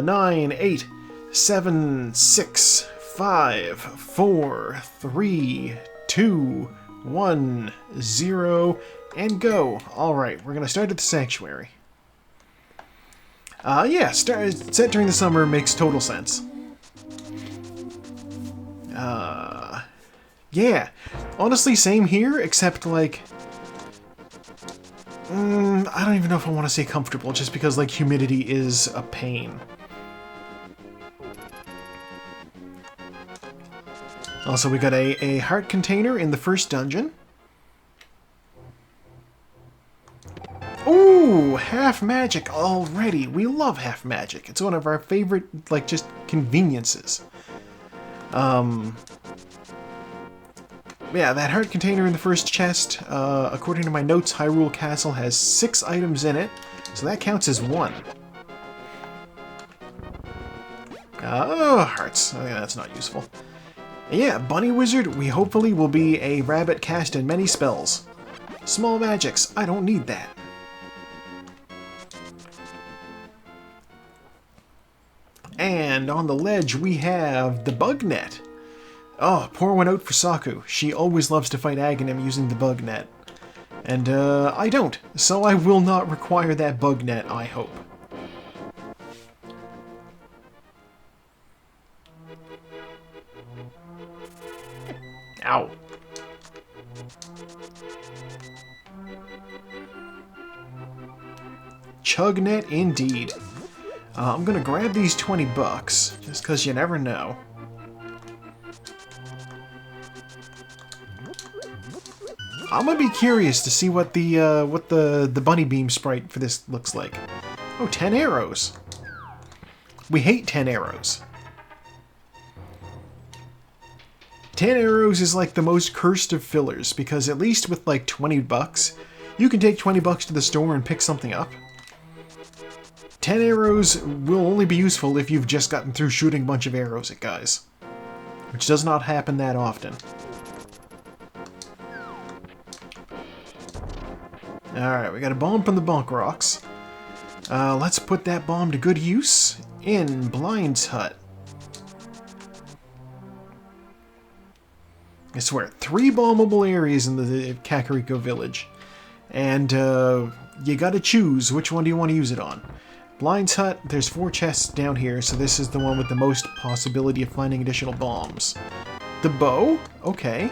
9, 8, 7, 6, 5, 4, 3, 2, 1, 0, and go. Alright, we're gonna start at the Sanctuary. Yeah, set during the summer makes total sense. Yeah. Honestly, same here, except, like... I don't even know if I want to say comfortable, just because, like, humidity is a pain. Also, we got a heart container in the first dungeon. Ooh, half magic already. We love half magic. It's one of our favorite, like, just conveniences. Yeah, that heart container in the first chest, according to my notes, Hyrule Castle has 6 items in it, so that counts as 1. Oh, hearts. Okay, that's not useful. Yeah, Bunny Wizard, we hopefully will be a rabbit cast in many spells. Small magics, I don't need that. And on the ledge we have the bug net. Oh, pour one out for Saku. She always loves to fight Aghanim using the bug net. And, I don't, so I will not require that bug net, I hope. Ow. Chug net indeed. I'm gonna grab these 20 bucks, just because you never know. I'm gonna be curious to see what the bunny beam sprite for this looks like. Oh, 10 arrows. We hate 10 arrows. 10 arrows is like the most cursed of fillers, because at least with like 20 bucks, you can take 20 bucks to the store and pick something up. 10 arrows will only be useful if you've just gotten through shooting a bunch of arrows at guys, which does not happen that often. Alright, we got a bomb from the Bonk Rocks. Let's put that bomb to good use in Blind's hut. I swear, 3 bombable areas in the Kakariko village. And you gotta choose which one do you want to use it on. Blind's hut, there's 4 chests down here, so this is the one with the most possibility of finding additional bombs. The bow? Okay.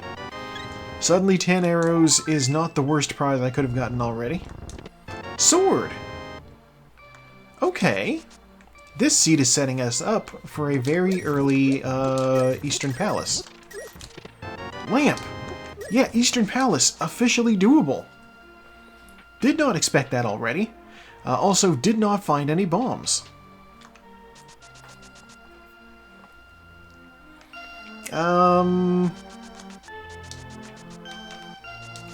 Suddenly 10 arrows is not the worst prize I could have gotten already. Sword! Okay. This seed is setting us up for a very early Eastern Palace. Lamp! Yeah, Eastern Palace, officially doable. Did not expect that already. Also, did not find any bombs.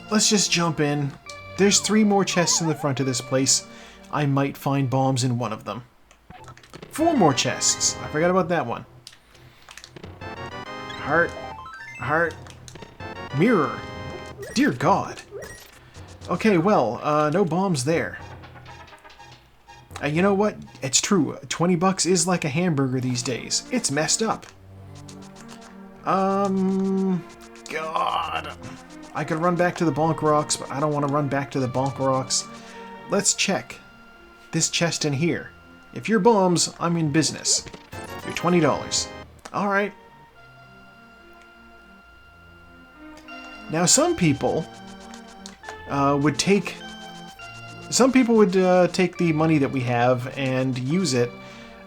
Let's just jump in. There's 3 more chests in the front of this place. I might find bombs in one of them. 4 more chests. I forgot about that one. Heart. Heart. Mirror. Dear God. Okay, well, no bombs there. You know what? It's true. 20 bucks is like a hamburger these days. It's messed up. God. I could run back to the Bonk Rocks, but I don't want to run back to the Bonk Rocks. Let's check this chest in here. If you're bombs, I'm in business. You're $20. Alright. Now some people would take the money that we have and use it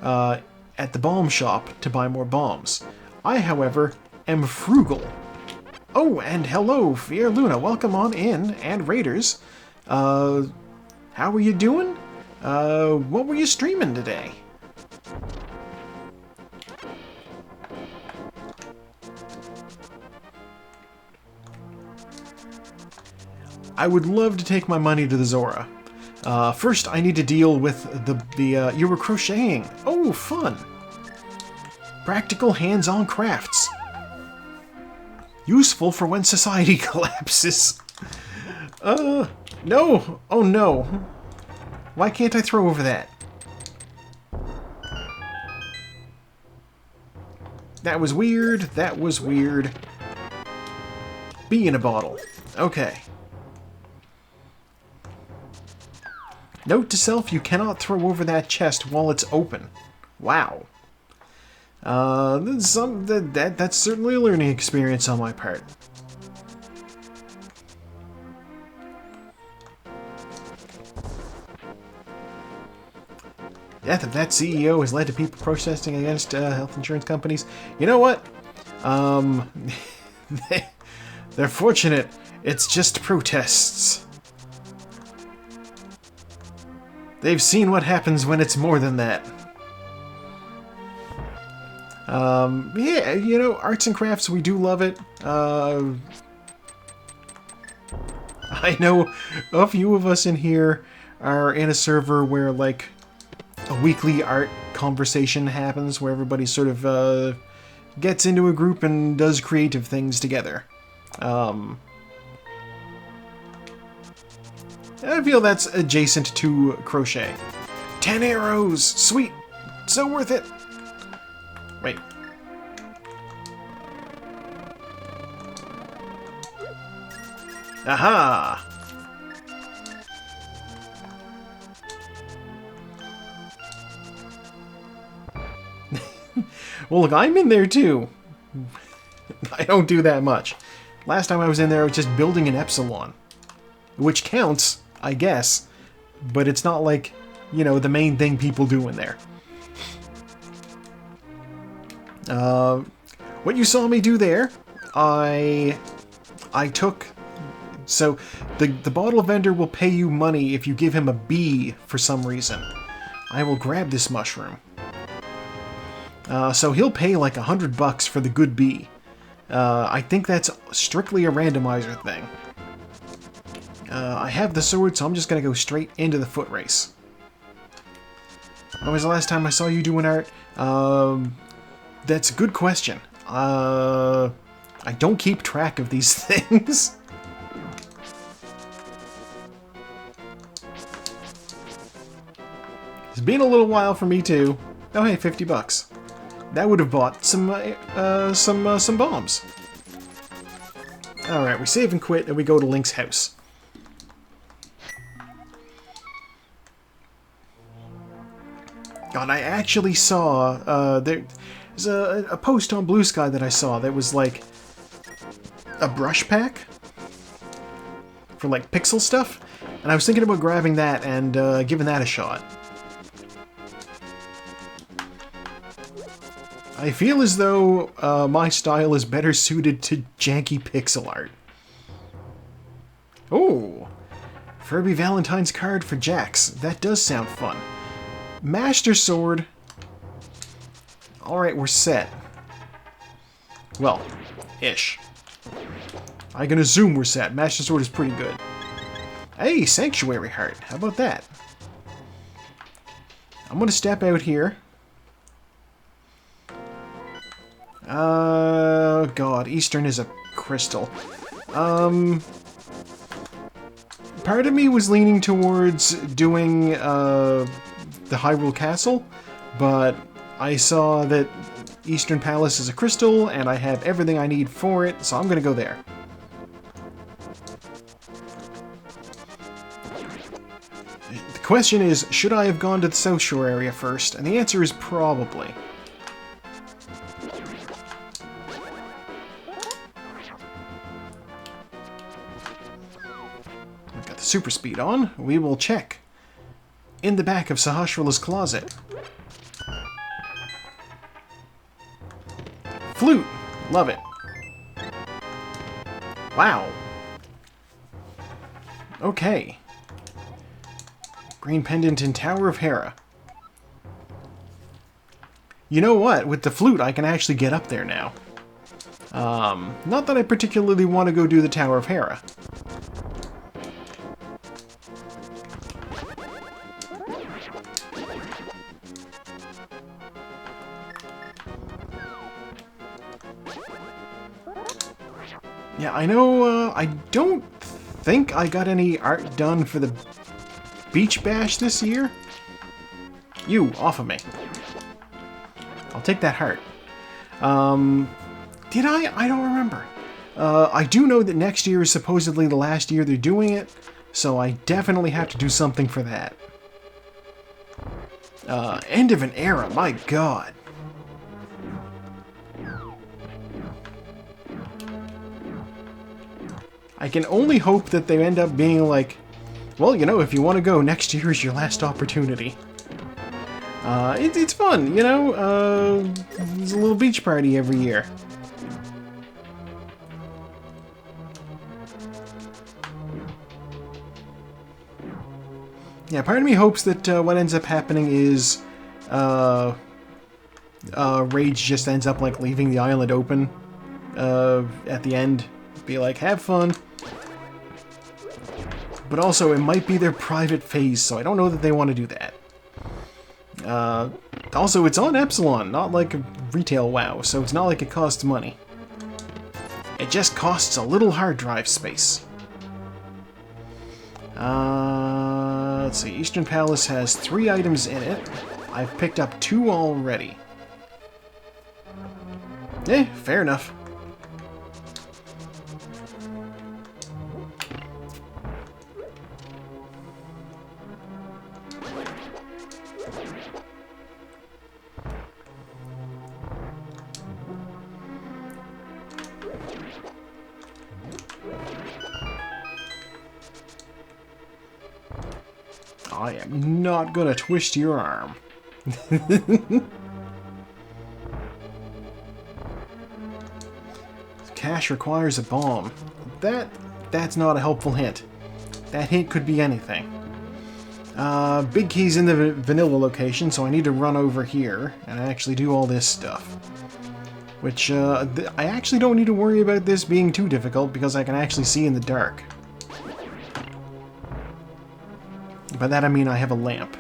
at the bomb shop to buy more bombs. I, however, am frugal. Oh, and hello, Fear Luna. Welcome on in, and Raiders. How are you doing? What were you streaming today? I would love to take my money to the Zora. First, I need to deal with the you were crocheting. Oh, fun. Practical hands-on crafts. Useful for when society collapses. No. Oh, no. Why can't I throw over that? That was weird. That was weird. Bee in a bottle. Okay. Note to self, you cannot throw over that chest while it's open. Wow. That's certainly a learning experience on my part. Death of that CEO has led to people protesting against health insurance companies. You know what? They're fortunate. It's just protests. They've seen what happens when it's more than that. Yeah, you know, arts and crafts, we do love it. I know a few of us in here are in a server where, like, a weekly art conversation happens where everybody sort of gets into a group and does creative things together. I feel that's adjacent to crochet. 10 arrows! Sweet! So worth it! Wait. Aha! Well, look, I'm in there too. I don't do that much. Last time I was in there, I was just building an epsilon. Which counts, I guess, but it's not like, you know, the main thing people do in there. What you saw me do there, I took... So, the bottle vendor will pay you money if you give him a bee for some reason. I will grab this mushroom. So he'll pay like $100 for the good bee. I think that's strictly a randomizer thing. I have the sword, so I'm just gonna go straight into the foot race. When was the last time I saw you doing art? That's a good question. I don't keep track of these things. It's been a little while for me too. Oh hey, $50. That would have bought some bombs. Alright, we save and quit, and we go to Link's house. God, I actually saw, there's a post on Blue Sky that I saw that was like a brush pack for like pixel stuff, and I was thinking about grabbing that and giving that a shot. I feel as though my style is better suited to janky pixel art. Oh, Furby Valentine's card for Jax. That does sound fun. Master Sword. Alright, we're set. Well, ish. I'm gonna assume we're set. Master Sword is pretty good. Hey, Sanctuary Heart. How about that? I'm gonna step out here. God, Eastern is a crystal. Part of me was leaning towards doing, the Hyrule Castle, but I saw that Eastern Palace is a crystal, and I have everything I need for it, so I'm gonna go there. The question is, should I have gone to the South Shore area first? And the answer is probably. I've got the super speed on. We will check in the back of Sahasrah's closet. Flute! Love it. Wow. Okay. Green pendant in Tower of Hera. You know what? With the flute, I can actually get up there now. Not that I particularly want to go do the Tower of Hera. Yeah, I know, I don't think I got any art done for the Beach Bash this year. You, off of me. I'll take that heart. Did I? I don't remember. I do know that next year is supposedly the last year they're doing it, so I definitely have to do something for that. End of an era, my god. I can only hope that they end up being like, well, you know, if you want to go, next year is your last opportunity. It's fun, you know, there's a little beach party every year. Yeah, part of me hopes that what ends up happening is Rage just ends up like leaving the island open at the end. Be like, have fun. But also, it might be their private phase, so I don't know that they want to do that. Also, it's on Epsilon, not like a retail WoW, so it's not like it costs money. It just costs a little hard drive space. Let's see, Eastern Palace has 3 items in it. I've picked up 2 already. Fair enough. I am not gonna twist your arm. Cash requires a bomb. That's not a helpful hint. That hint could be anything. Big key's in the vanilla location, so I need to run over here and actually do all this stuff. Which, I actually don't need to worry about this being too difficult because I can actually see in the dark. By that I mean I have a lamp.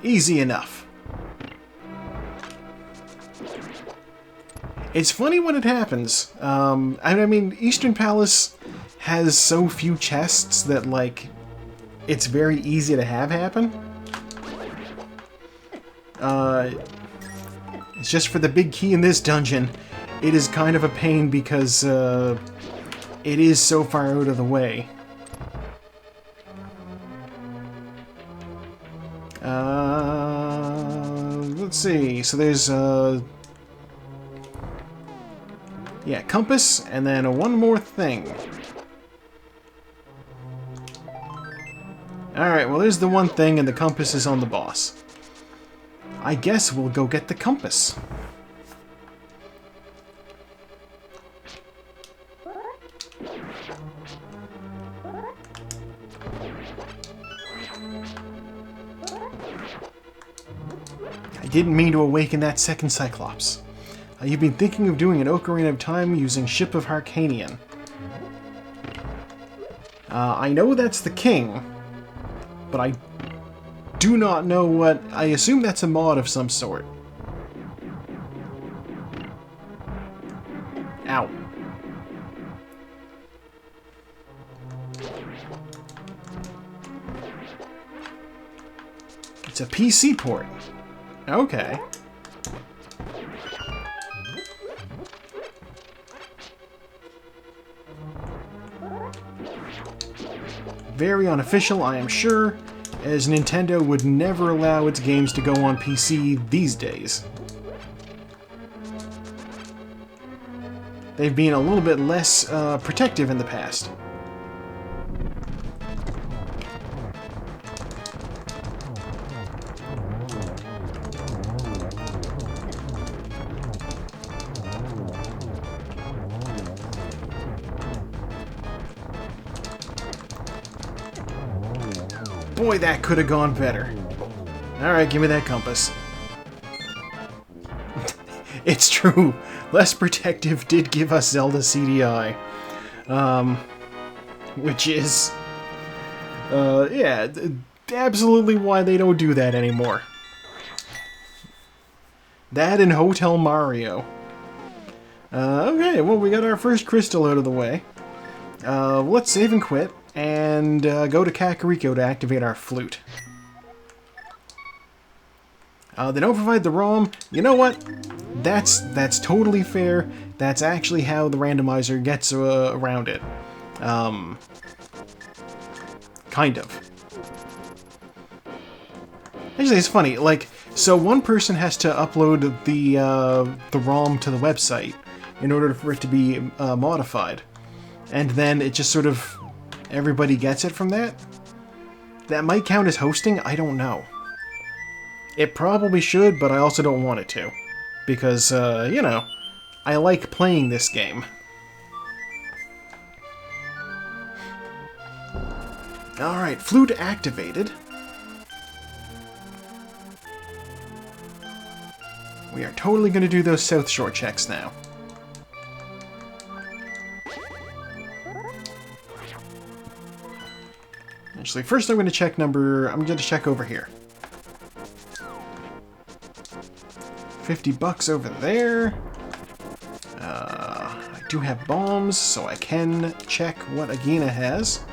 Easy enough. It's funny when it happens. I mean, Eastern Palace has so few chests that, like, it's very easy to have happen. It's just for the big key in this dungeon. It is kind of a pain because it is so far out of the way. Let's see. So there's yeah, compass, and then one more thing. Alright, well there's the one thing, and the compass is on the boss. I guess we'll go get the compass. I didn't mean to awaken that second Cyclops. You've been thinking of doing an Ocarina of Time using Ship of Harkanian. I know that's the king, but I do not know what... I assume that's a mod of some sort. Ow. It's a PC port. Okay. Very unofficial, I am sure, as Nintendo would never allow its games to go on PC these days. They've been a little bit less protective in the past. Boy, that could have gone better. Alright, give me that compass. It's true. Less protective did give us Zelda CDI. Which is... yeah, absolutely why they don't do that anymore. That and Hotel Mario. Okay, well, we got our first crystal out of the way. Let's save and quit, and go to Kakariko to activate our flute. They don't provide the ROM. You know what? That's totally fair. That's actually how the randomizer gets around it. Kind of. Actually, it's funny. Like, so one person has to upload the ROM to the website in order for it to be modified, and then it just sort of everybody gets it from that. That might count as hosting. I don't know. It probably should, but I also don't want it to. Because, you know, I like playing this game. Alright, flute activated. We are totally going to do those South Shore checks now. Actually, first I'm going to check I'm going to check over here. 50 bucks over there. I do have bombs, so I can check what Agina has.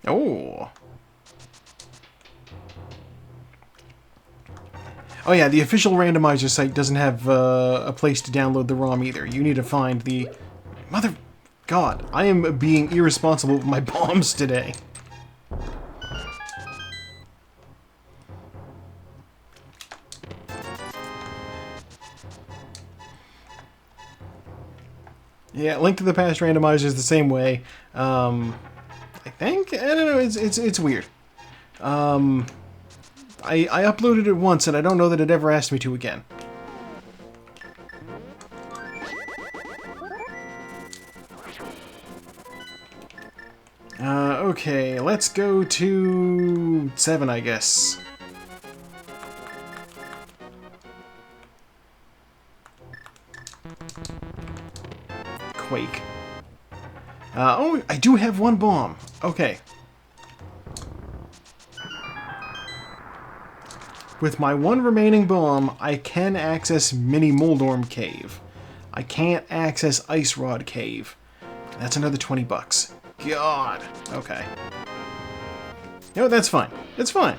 Oh. Oh yeah, the official randomizer site doesn't have a place to download the ROM either. You need to find the... Mother... God, I am being irresponsible with my bombs today. Yeah, Link to the Past randomizer is the same way. I think? I don't know, it's weird. I uploaded it once, and I don't know that it ever asked me to again. Okay, let's go to 7, I guess. Quake. Oh, I do have one bomb. Okay. With my one remaining bomb, I can access Mini Moldorm Cave. I can't access Ice Rod Cave. That's another 20 bucks. God. Okay. You know what, that's fine. It's fine.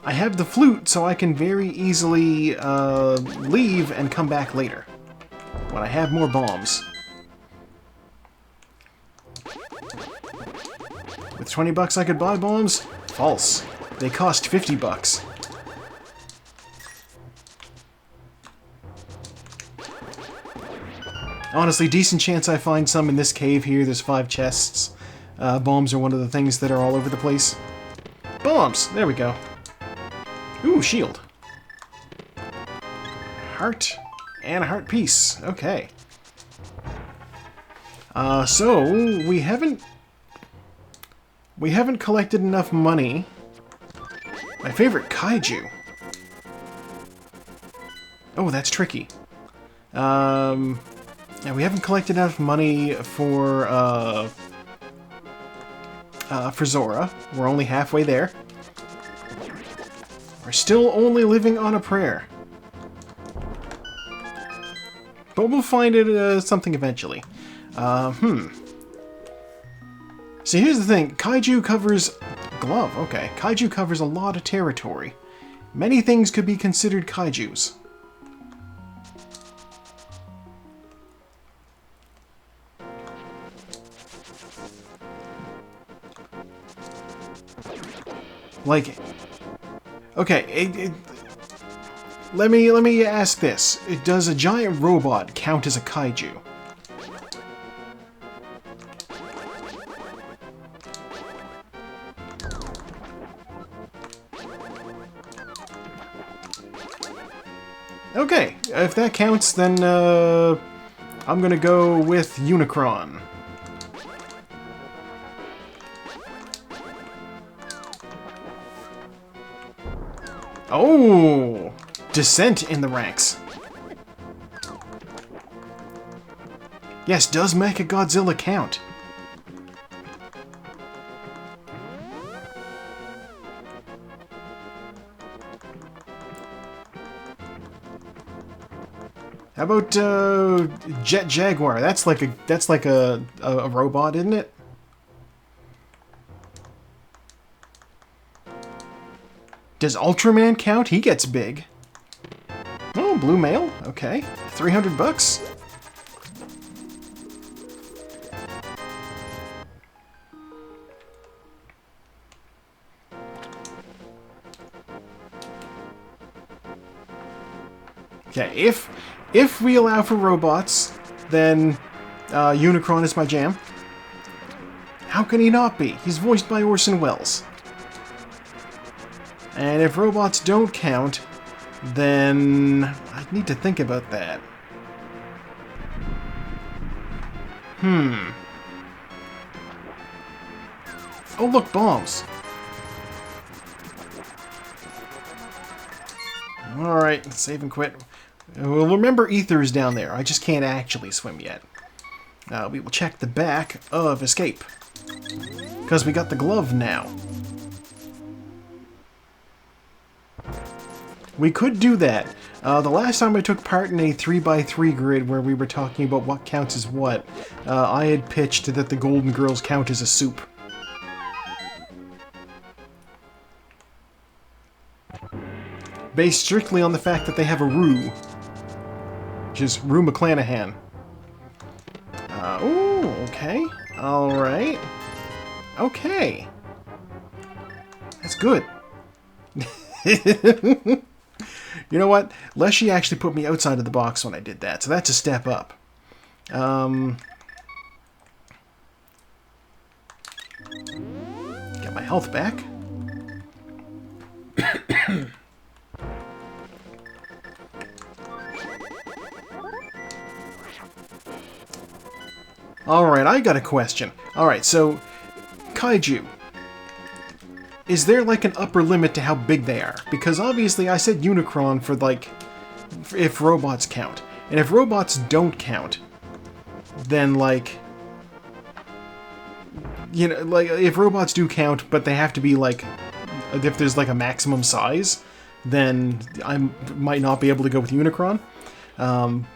I have the flute, so I can very easily leave and come back later. When I have more bombs. With 20 bucks I could buy bombs? False. They cost 50 bucks. Honestly, decent chance I find some in this cave here. There's 5 chests. Bombs are one of the things that are all over the place. Bombs! There we go. Ooh, shield. Heart. And a heart piece. Okay. So, we haven't collected enough money. My favorite kaiju. Oh, that's tricky. Yeah, we haven't collected enough money for Zora. We're only halfway there. We're still only living on a prayer. But we'll find it something eventually. See, here's the thing. Kaiju covers... Glove, okay. Kaiju covers a lot of territory. Many things could be considered kaijus. Like... Okay, let me ask this. Does a giant robot count as a kaiju? Okay, if that counts, then I'm gonna go with Unicron. Oh! Descent in the ranks. Yes, does Mechagodzilla count? How about Jet Jaguar? That's like a robot, isn't it? Does Ultraman count? He gets big. Oh, blue male. Okay, $300. Okay, if we allow for robots, then Unicron is my jam. How can he not be? He's voiced by Orson Welles. And if robots don't count, then I need to think about that. Oh look, bombs. Alright, save and quit. We'll remember Ether is down there. I just can't actually swim yet. We will check the back of Escape. Because we got the glove now. We could do that. The last time I took part in a 3x3 grid where we were talking about what counts as what, I had pitched that the Golden Girls count as a soup. Based strictly on the fact that they have a Rue. Which is Rue McClanahan. Ooh, okay. Alright. Okay. That's good. You know what? Leshy actually put me outside of the box when I did that, so that's a step up. Get my health back. Alright, I got a question. Alright, so, Kaiju. Is there, like, an upper limit to how big they are? Because obviously I said Unicron for, like, if robots count. And if robots don't count, then, like... You know, like, if robots do count, but they have to be, like... If there's, like, a maximum size, then I might not be able to go with Unicron.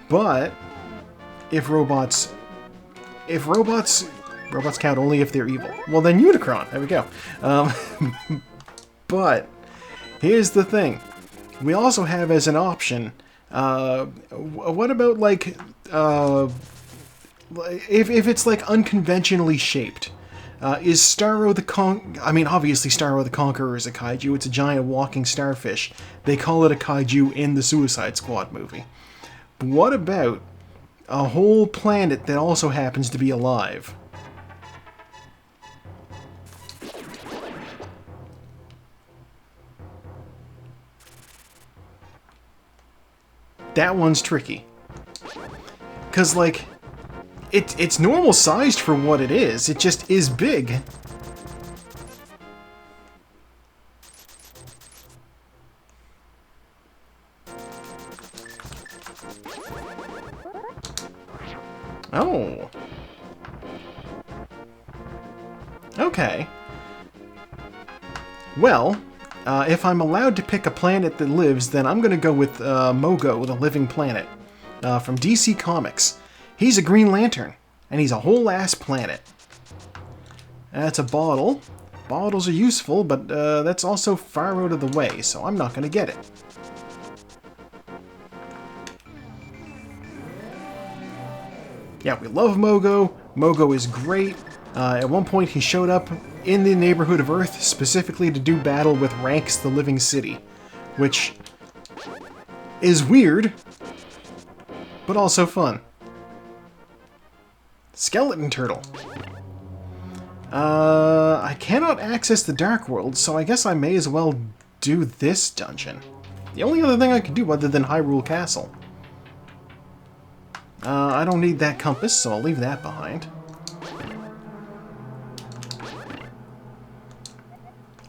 But, if robots count only if they're evil, well then Unicron, there we go. But, here's the thing. We also have as an option, what about like, if it's like unconventionally shaped? Is Starro the I mean, obviously Starro the Conqueror is a kaiju, it's a giant walking starfish. They call it a kaiju in the Suicide Squad movie. But what about a whole planet that also happens to be alive? That one's tricky. Because, like, it's normal sized for what it is. It just is big. Oh. Okay. Well, if I'm allowed to pick a planet that lives, then I'm going to go with Mogo, the Living Planet, from DC Comics. He's a Green Lantern, and he's a whole-ass planet. That's a bottle. Bottles are useful, but that's also far out of the way, so I'm not going to get it. Yeah, we love Mogo. Mogo is great. At one point, he showed up in the neighborhood of Earth specifically to do battle with Ranks the Living City, which is weird, but also fun. Skeleton Turtle. I cannot access the Dark World, so I guess I may as well do this dungeon. The only other thing I could do other than Hyrule Castle. I don't need that compass, so I'll leave that behind.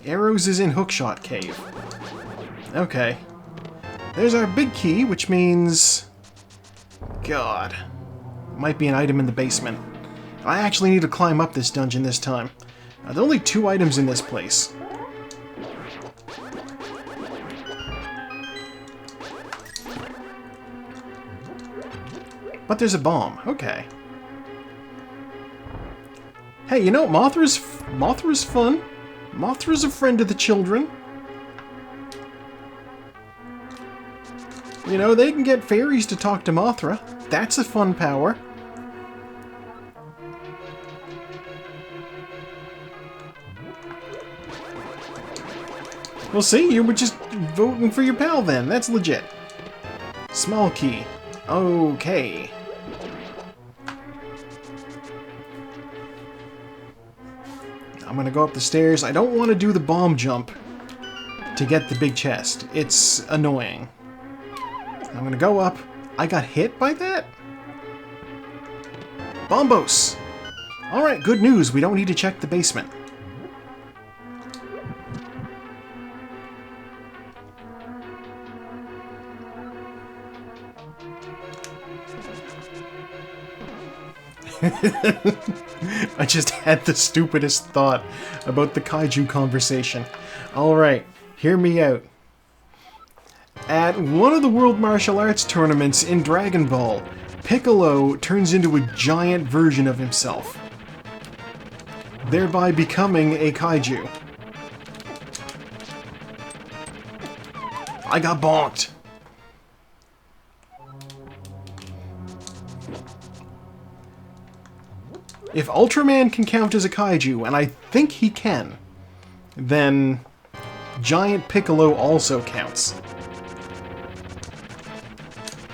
Arrows is in Hookshot Cave. Okay. There's our big key, which means... God. Might be an item in the basement. I actually need to climb up this dungeon this time. There are only 2 items in this place. But there's a bomb. Okay. Hey, you know, Mothra's fun. Mothra's a friend of the children. You know, they can get fairies to talk to Mothra. That's a fun power. Well, see, you were just voting for your pal then. That's legit. Small key. Okay. I'm gonna go up the stairs. I don't want to do the bomb jump to get the big chest. It's annoying. I'm gonna go up. I got hit by that? Bombos! Alright, good news. We don't need to check the basement. I just had the stupidest thought about the kaiju conversation. Alright, hear me out. At one of the World Martial Arts tournaments in Dragon Ball, Piccolo turns into a giant version of himself, thereby becoming a kaiju. I got bonked. If Ultraman can count as a kaiju, and I think he can, then Giant Piccolo also counts.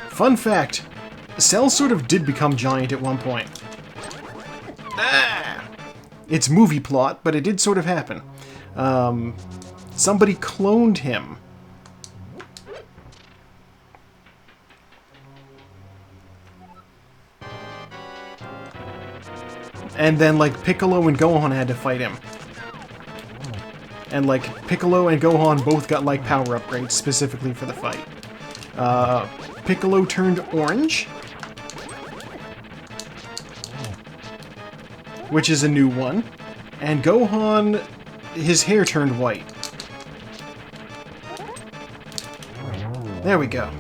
Fun fact, Cell sort of did become giant at one point. Ah! It's movie plot, but it did sort of happen. Somebody cloned him. And then, like, Piccolo and Gohan had to fight him. And, like, Piccolo and Gohan both got, like, power upgrades specifically for the fight. Piccolo turned orange, which is a new one. And Gohan, his hair turned white. There we go.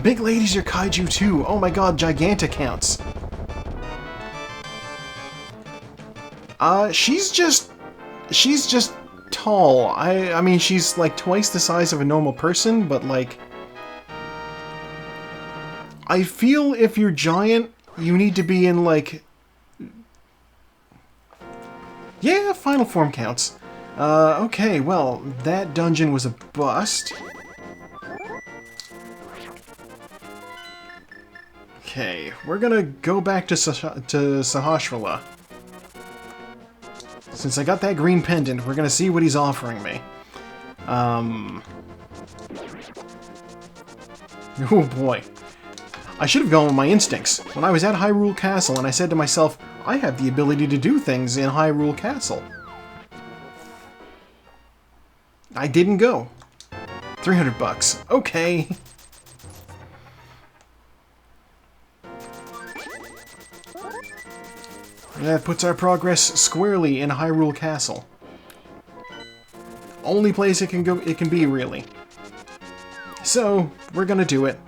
Big ladies are kaiju too. Oh my god, Giganta counts. She's just tall. I mean, she's like twice the size of a normal person, but like, I feel if you're giant, you need to be in like, yeah, final form counts. Okay, well, that dungeon was a bust. Okay, we're gonna go back to Sahasrara. Since I got that green pendant, we're gonna see what he's offering me. Oh boy. I should have gone with my instincts. When I was at Hyrule Castle and I said to myself, I have the ability to do things in Hyrule Castle. I didn't go. 300 bucks. Okay. That puts our progress squarely in Hyrule Castle. Only place it can be, really. So, we're gonna do it.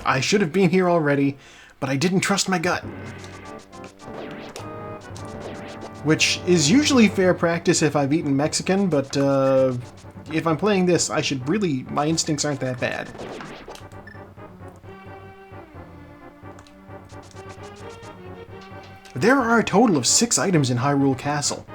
I should have been here already, but I didn't trust my gut. Which is usually fair practice if I've eaten Mexican, but if I'm playing this, I should really... my instincts aren't that bad. There are a total of 6 items in Hyrule Castle.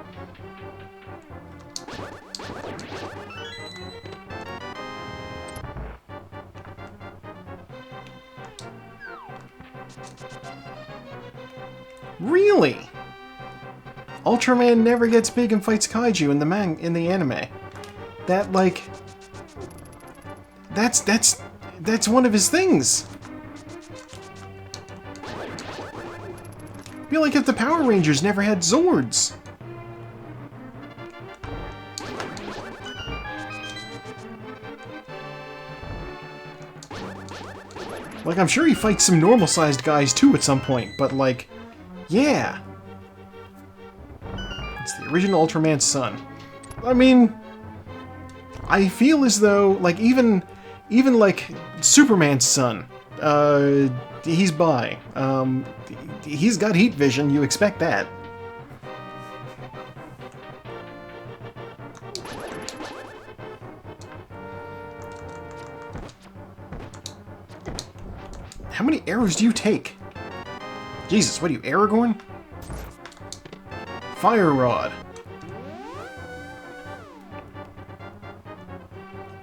Really? Ultraman never gets big and fights kaiju in the anime. That, like... That's one of his things! I feel like if the Power Rangers never had Zords. Like, I'm sure he fights some normal-sized guys too at some point, but like, yeah. It's the original Ultraman's son. I mean, I feel as though, like, even like, Superman's son, he's bi. He's got heat vision, you expect that. How many arrows do you take? Jesus, what are you, Aragorn? Fire Rod.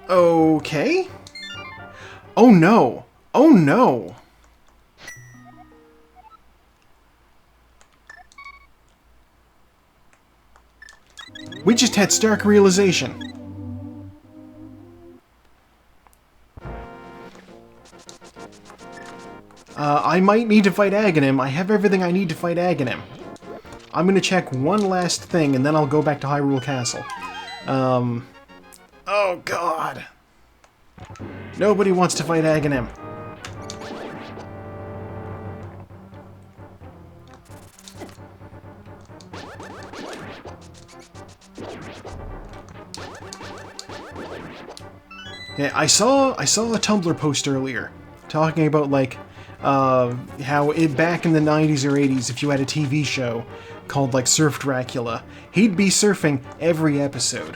Okay. Oh no. Oh no. We just had stark realization. I might need to fight Aghanim. I have everything I need to fight Aghanim. I'm gonna check one last thing, and then I'll go back to Hyrule Castle. Oh god. Nobody wants to fight Aghanim. Yeah, I saw a Tumblr post earlier talking about like how back in the 90s or 80s, if you had a TV show called like Surf Dracula, he'd be surfing every episode.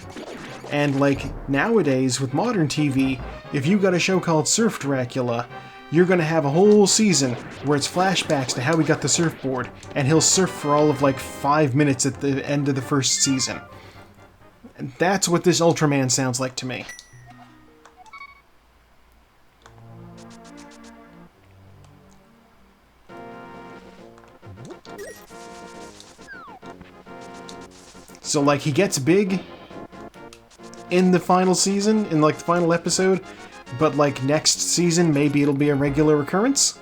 And like nowadays with modern TV, if you got a show called Surf Dracula, you're gonna have a whole season where it's flashbacks to how he got the surfboard, and he'll surf for all of like 5 minutes at the end of the first season. And that's what this Ultraman sounds like to me. So, like, he gets big in the final season, in, like, the final episode, but, like, next season, maybe it'll be a regular occurrence?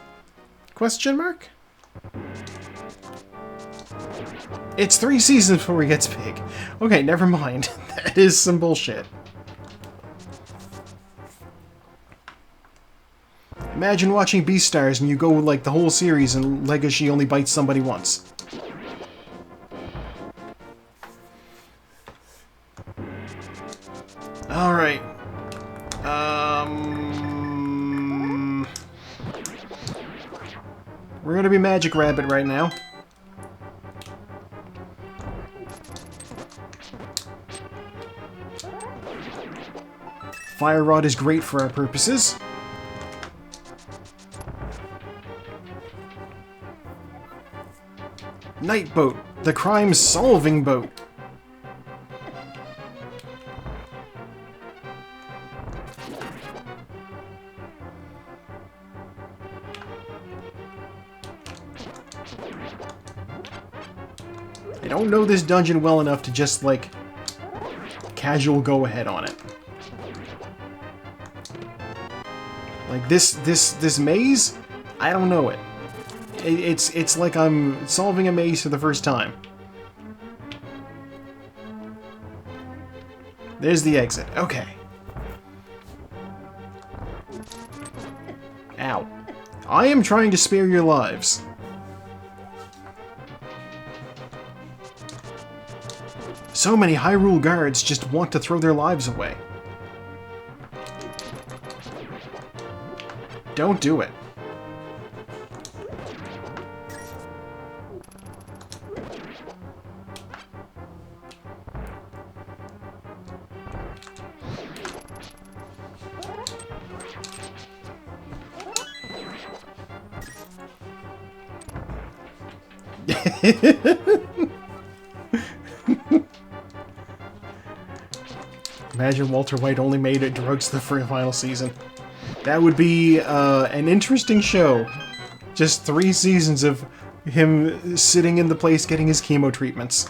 Question mark? It's 3 seasons before he gets big. Okay, never mind. That is some bullshit. Imagine watching Beastars and you go, like, the whole series and Legoshi only bites somebody once. Alright. We're gonna be Magic Rabbit right now. Fire Rod is great for our purposes. Night Boat, the crime-solving boat. I don't know this dungeon well enough to just, like, casual go-ahead on it. Like, this maze? I don't know it. It's like I'm solving a maze for the first time. There's the exit. Okay. Ow. I am trying to spare your lives. So many Hyrule guards just want to throw their lives away. Don't do it. Imagine Walter White only made it drugs the final season. That would be an interesting show. Just 3 seasons of him sitting in the place getting his chemo treatments.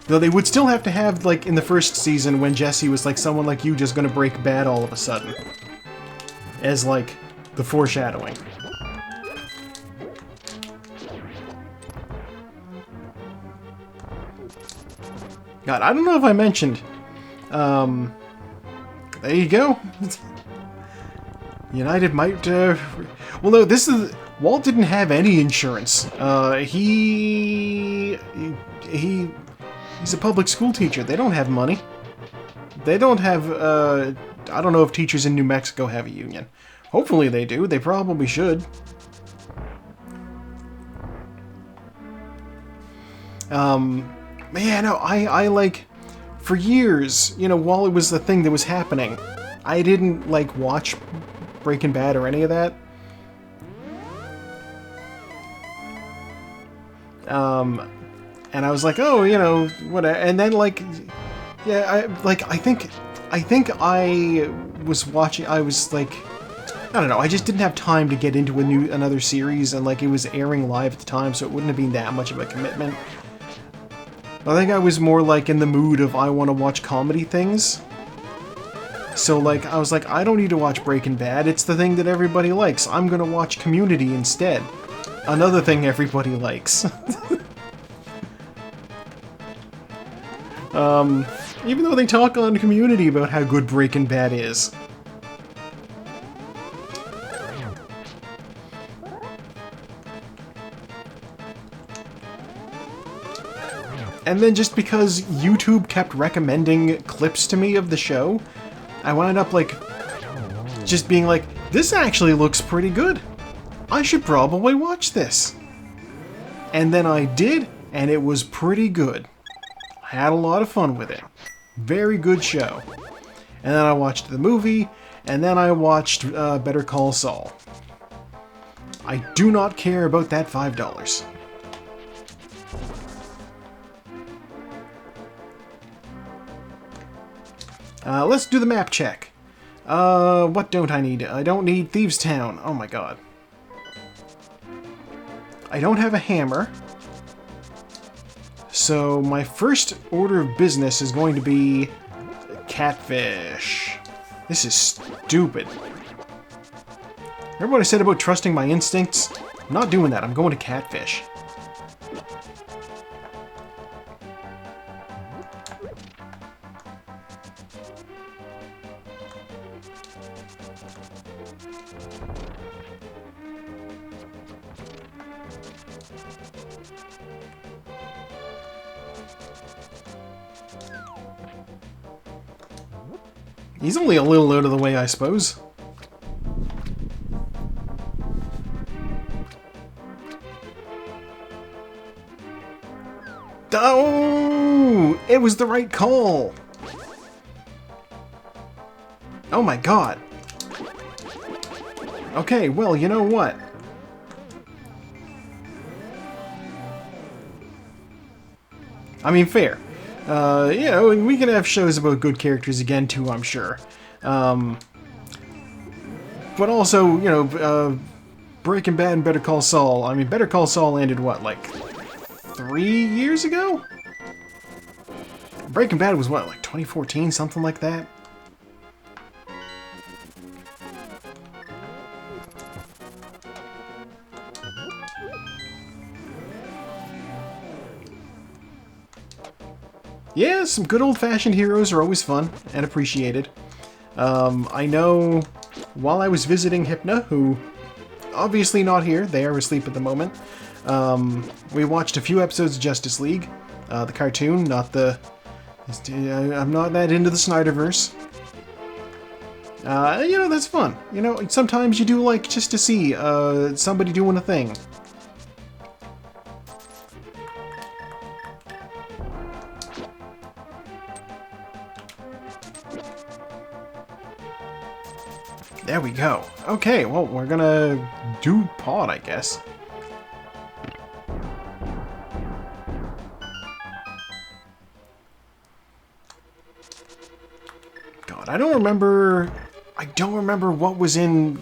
Though they would still have to have, like, in the first season when Jesse was like, someone like you just gonna break bad all of a sudden. As, like, the foreshadowing. God, I don't know if I mentioned. There you go. United might, well, no, this is... Walt didn't have any insurance. He's a public school teacher. They don't have money. They don't have, I don't know if teachers in New Mexico have a union. Hopefully they do. They probably should. Yeah, no, I like, for years, you know, while it was the thing that was happening, I didn't, like, watch Breaking Bad or any of that. And I was like, oh, you know, whatever. And then, like, yeah, I think I was watching, I was like, I don't know, I just didn't have time to get into another series, and, like, it was airing live at the time, so it wouldn't have been that much of a commitment. I think I was more, like, in the mood of I want to watch comedy things. So, like, I was like, I don't need to watch Breaking Bad, it's the thing that everybody likes. I'm gonna watch Community instead. Another thing everybody likes. Even though they talk on Community about how good Breaking Bad is. And then just because YouTube kept recommending clips to me of the show, I wound up, like, just being like, this actually looks pretty good. I should probably watch this. And then I did, and it was pretty good. I had a lot of fun with it. Very good show. And then I watched the movie, and then I watched Better Call Saul. I do not care about that $5. Let's do the map check. What don't I need? I don't need Thieves Town. Oh my god. I don't have a hammer. So my first order of business is going to be catfish. This is stupid. Remember what I said about trusting my instincts? I'm not doing that. I'm going to catfish. He's only a little out of the way, I suppose. Oh! It was the right call! Oh my god. Okay, well, you know what? I mean, fair. You know, we can have shows about good characters again, too, I'm sure. But also, you know, Breaking Bad and Better Call Saul. I mean, Better Call Saul ended, what, like 3 years ago? Breaking Bad was, what, like 2014, something like that? Yeah, some good old-fashioned heroes are always fun and appreciated. I know while I was visiting Hypna, who obviously not here, they are asleep at the moment, we watched a few episodes of Justice League, the cartoon, not the... I'm not that into the Snyderverse. You know, that's fun. You know, sometimes you do like just to see somebody doing a thing. There we go. Okay, well, we're gonna do pod, I guess. God, I don't remember what was in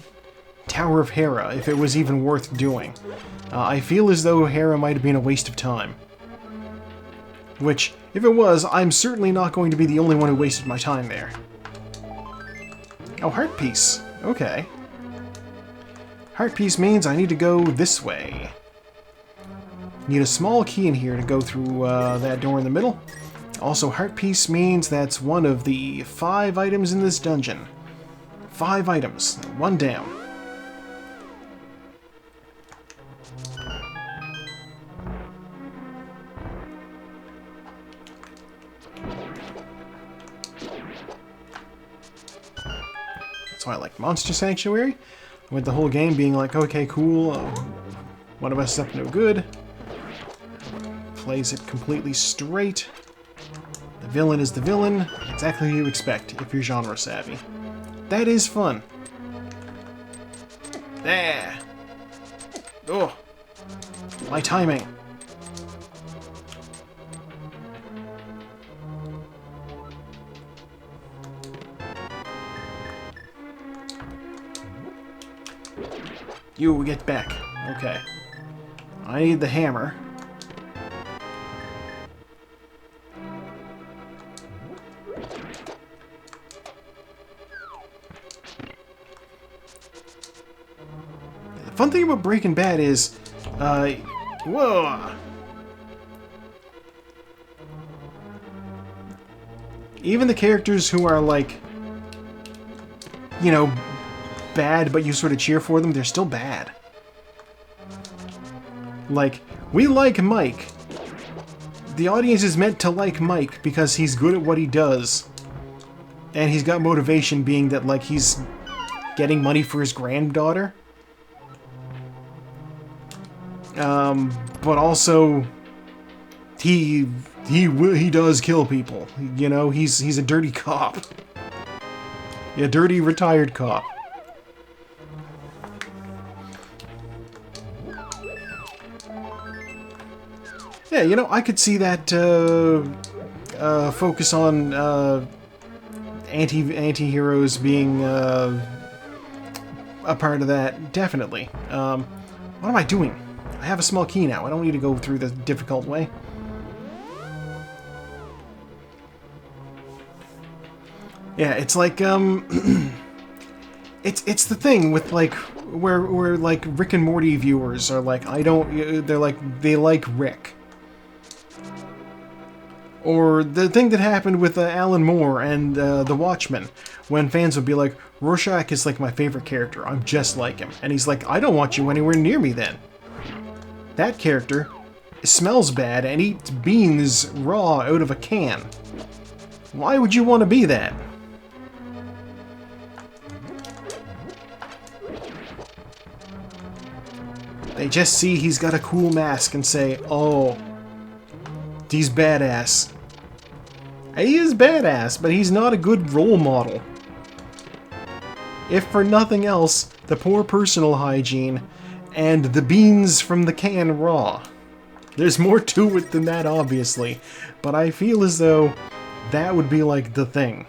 Tower of Hera, if it was even worth doing. I feel as though Hera might have been a waste of time. Which, if it was, I'm certainly not going to be the only one who wasted my time there. Oh, Heart Piece. Okay. Heart Piece means I need to go this way. Need a small key in here to go through that door in the middle. Also, Heart Piece means that's one of the 5 items in this dungeon. 5 items. 1 down. That's why I like Monster Sanctuary. With the whole game being like, okay, cool, one of us is up to no good. Plays it completely straight. The villain is the villain, exactly what you expect if you're genre savvy. That is fun. There. Oh, my timing. You get back. Okay. I need the hammer. The fun thing about Breaking Bad is, whoa! Even the characters who are like, you know, bad, but you sort of cheer for them, they're still bad. Like, we like Mike. The audience is meant to like Mike because he's good at what he does. And he's got motivation being that, like, he's getting money for his granddaughter. But also, he does kill people. You know, he's a dirty cop. A dirty retired cop. Yeah, you know, I could see that focus on anti-heroes being a part of that, definitely. What am I doing? I have a small key now. I don't need to go through the difficult way. Yeah, it's like, it's the thing with, like, where like, Rick and Morty viewers are like, they're like, they like Rick. Or the thing that happened with Alan Moore and The Watchmen, when fans would be like, Rorschach is like my favorite character, I'm just like him. And he's like, I don't want you anywhere near me then. That character smells bad and eats beans raw out of a can. Why would you want to be that? They just see he's got a cool mask and say, oh, he's badass. He is badass, but he's not a good role model. If for nothing else, the poor personal hygiene and the beans from the can raw. There's more to it than that, obviously, but I feel as though that would be like the thing.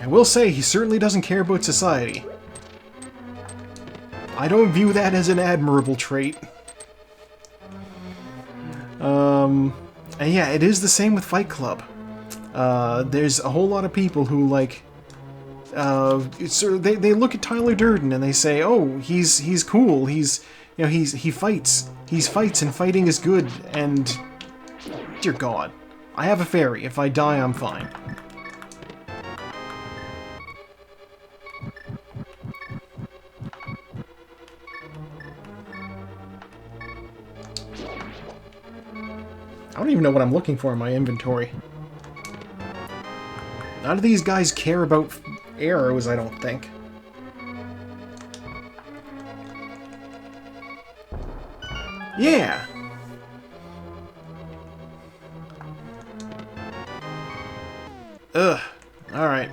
I will say, he certainly doesn't care about society. I don't view that as an admirable trait. And yeah, it is the same with Fight Club. There's a whole lot of people who, like, they look at Tyler Durden and they say, oh, he's cool, he fights. He fights and fighting is good, and dear God, I have a fairy. If I die, I'm fine. I don't even know what I'm looking for in my inventory. None of these guys care about arrows, I don't think. Yeah! Ugh. Alright.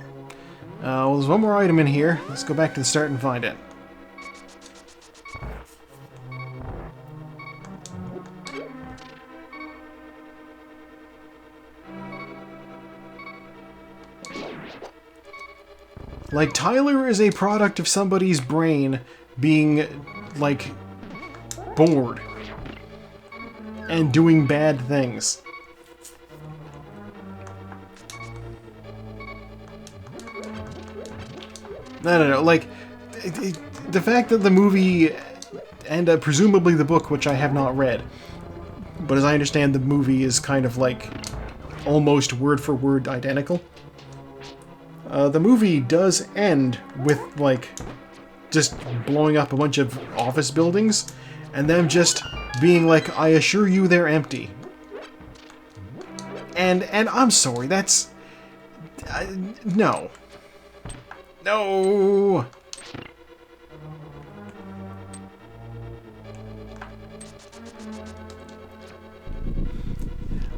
Well, there's one more item in here. Let's go back to the start and find it. Like, Tyler is a product of somebody's brain being, like, bored and doing bad things. No, like, the fact that the movie and presumably the book, which I have not read. But as I understand, the movie is kind of like almost word for word identical. The movie does end with like just blowing up a bunch of office buildings and them just being like, I assure you they're empty. And I'm sorry, that's... no. No!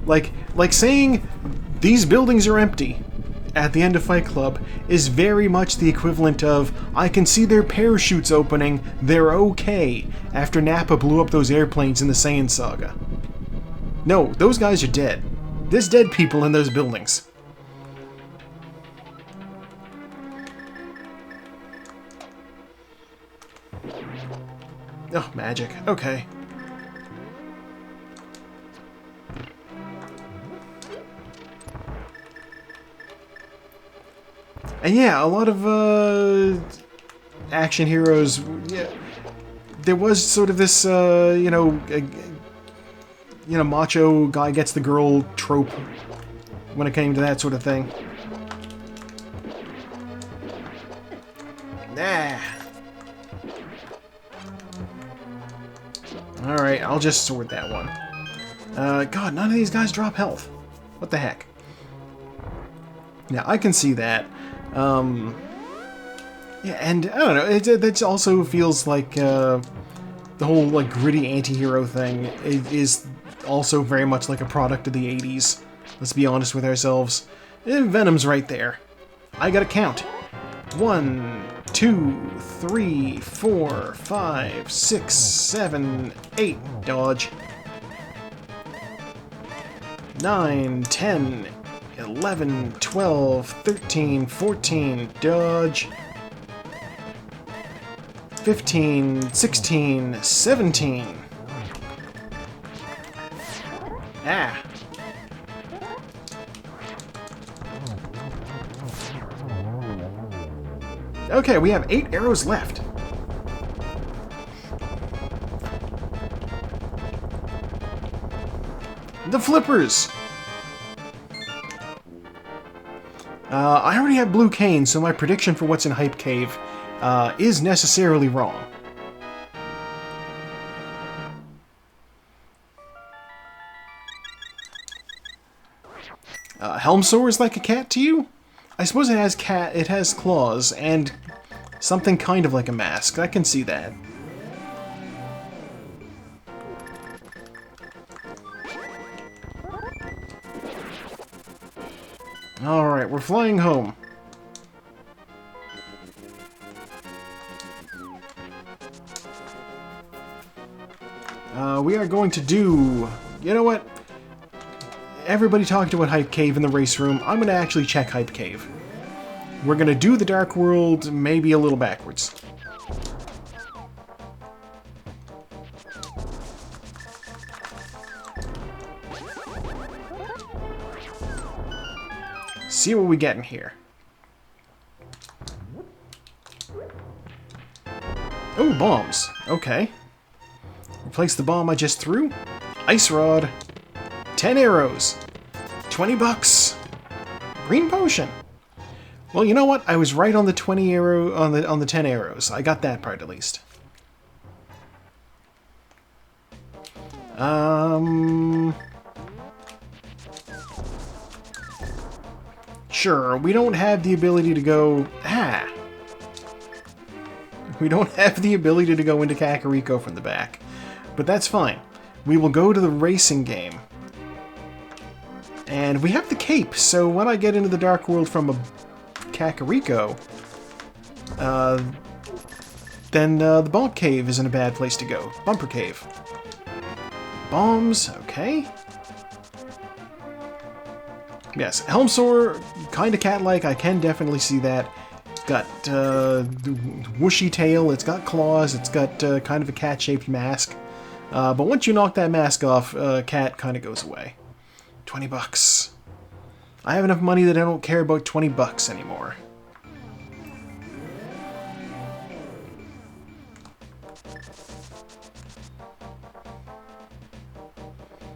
Like saying these buildings are empty at the end of Fight Club is very much the equivalent of, I can see their parachutes opening, they're okay, after Nappa blew up those airplanes in the Saiyan saga. No, those guys are dead. There's dead people in those buildings. Oh, magic. Okay. And yeah, a lot of action heroes. Yeah, there was sort of this, macho guy gets the girl trope when it came to that sort of thing. Nah. All right, I'll just sword that one. God, none of these guys drop health. What the heck? Yeah, I can see that. Yeah, and I don't know, it also feels like the whole like gritty anti-hero thing is also very much like a product of the 80s. Let's be honest with ourselves. Venom's right there. I gotta count. 1, 2, 3, 4, 5, 6, 7, 8. Dodge. 9, 10, 11, 12, 13, 14. Dodge. 15, 16, 17. Ah. Okay, we have 8 arrows left. The flippers! I already have blue cane, so my prediction for what's in Hype Cave is necessarily wrong. Helmsaur is like a cat to you? I suppose it has claws and something kind of like a mask. I can see that. Alright, we're flying home. We are going to do... You know what? Everybody talked about Hype Cave in the race room. I'm going to actually check Hype Cave. We're going to do the Dark World maybe a little backwards. See what we get in here. Oh, bombs. Okay. Replace the bomb I just threw. Ice Rod. 10 arrows. 20 bucks. Green potion. Well, you know what? I was right on the 20 arrow on the 10 arrows. I got that part at least. Sure, we don't have the ability to go... We don't have the ability to go into Kakariko from the back. But that's fine. We will go to the racing game. And we have the cape, so when I get into the Dark World from a Kakariko, then the Bonk Cave isn't a bad place to go. Bumper Cave. Bombs, okay. Yes, Helmsaur, kind of cat-like, I can definitely see that. It's got whooshy tail, it's got claws, it's got kind of a cat-shaped mask. But once you knock that mask off, cat kind of goes away. 20 bucks. I have enough money that I don't care about 20 bucks anymore.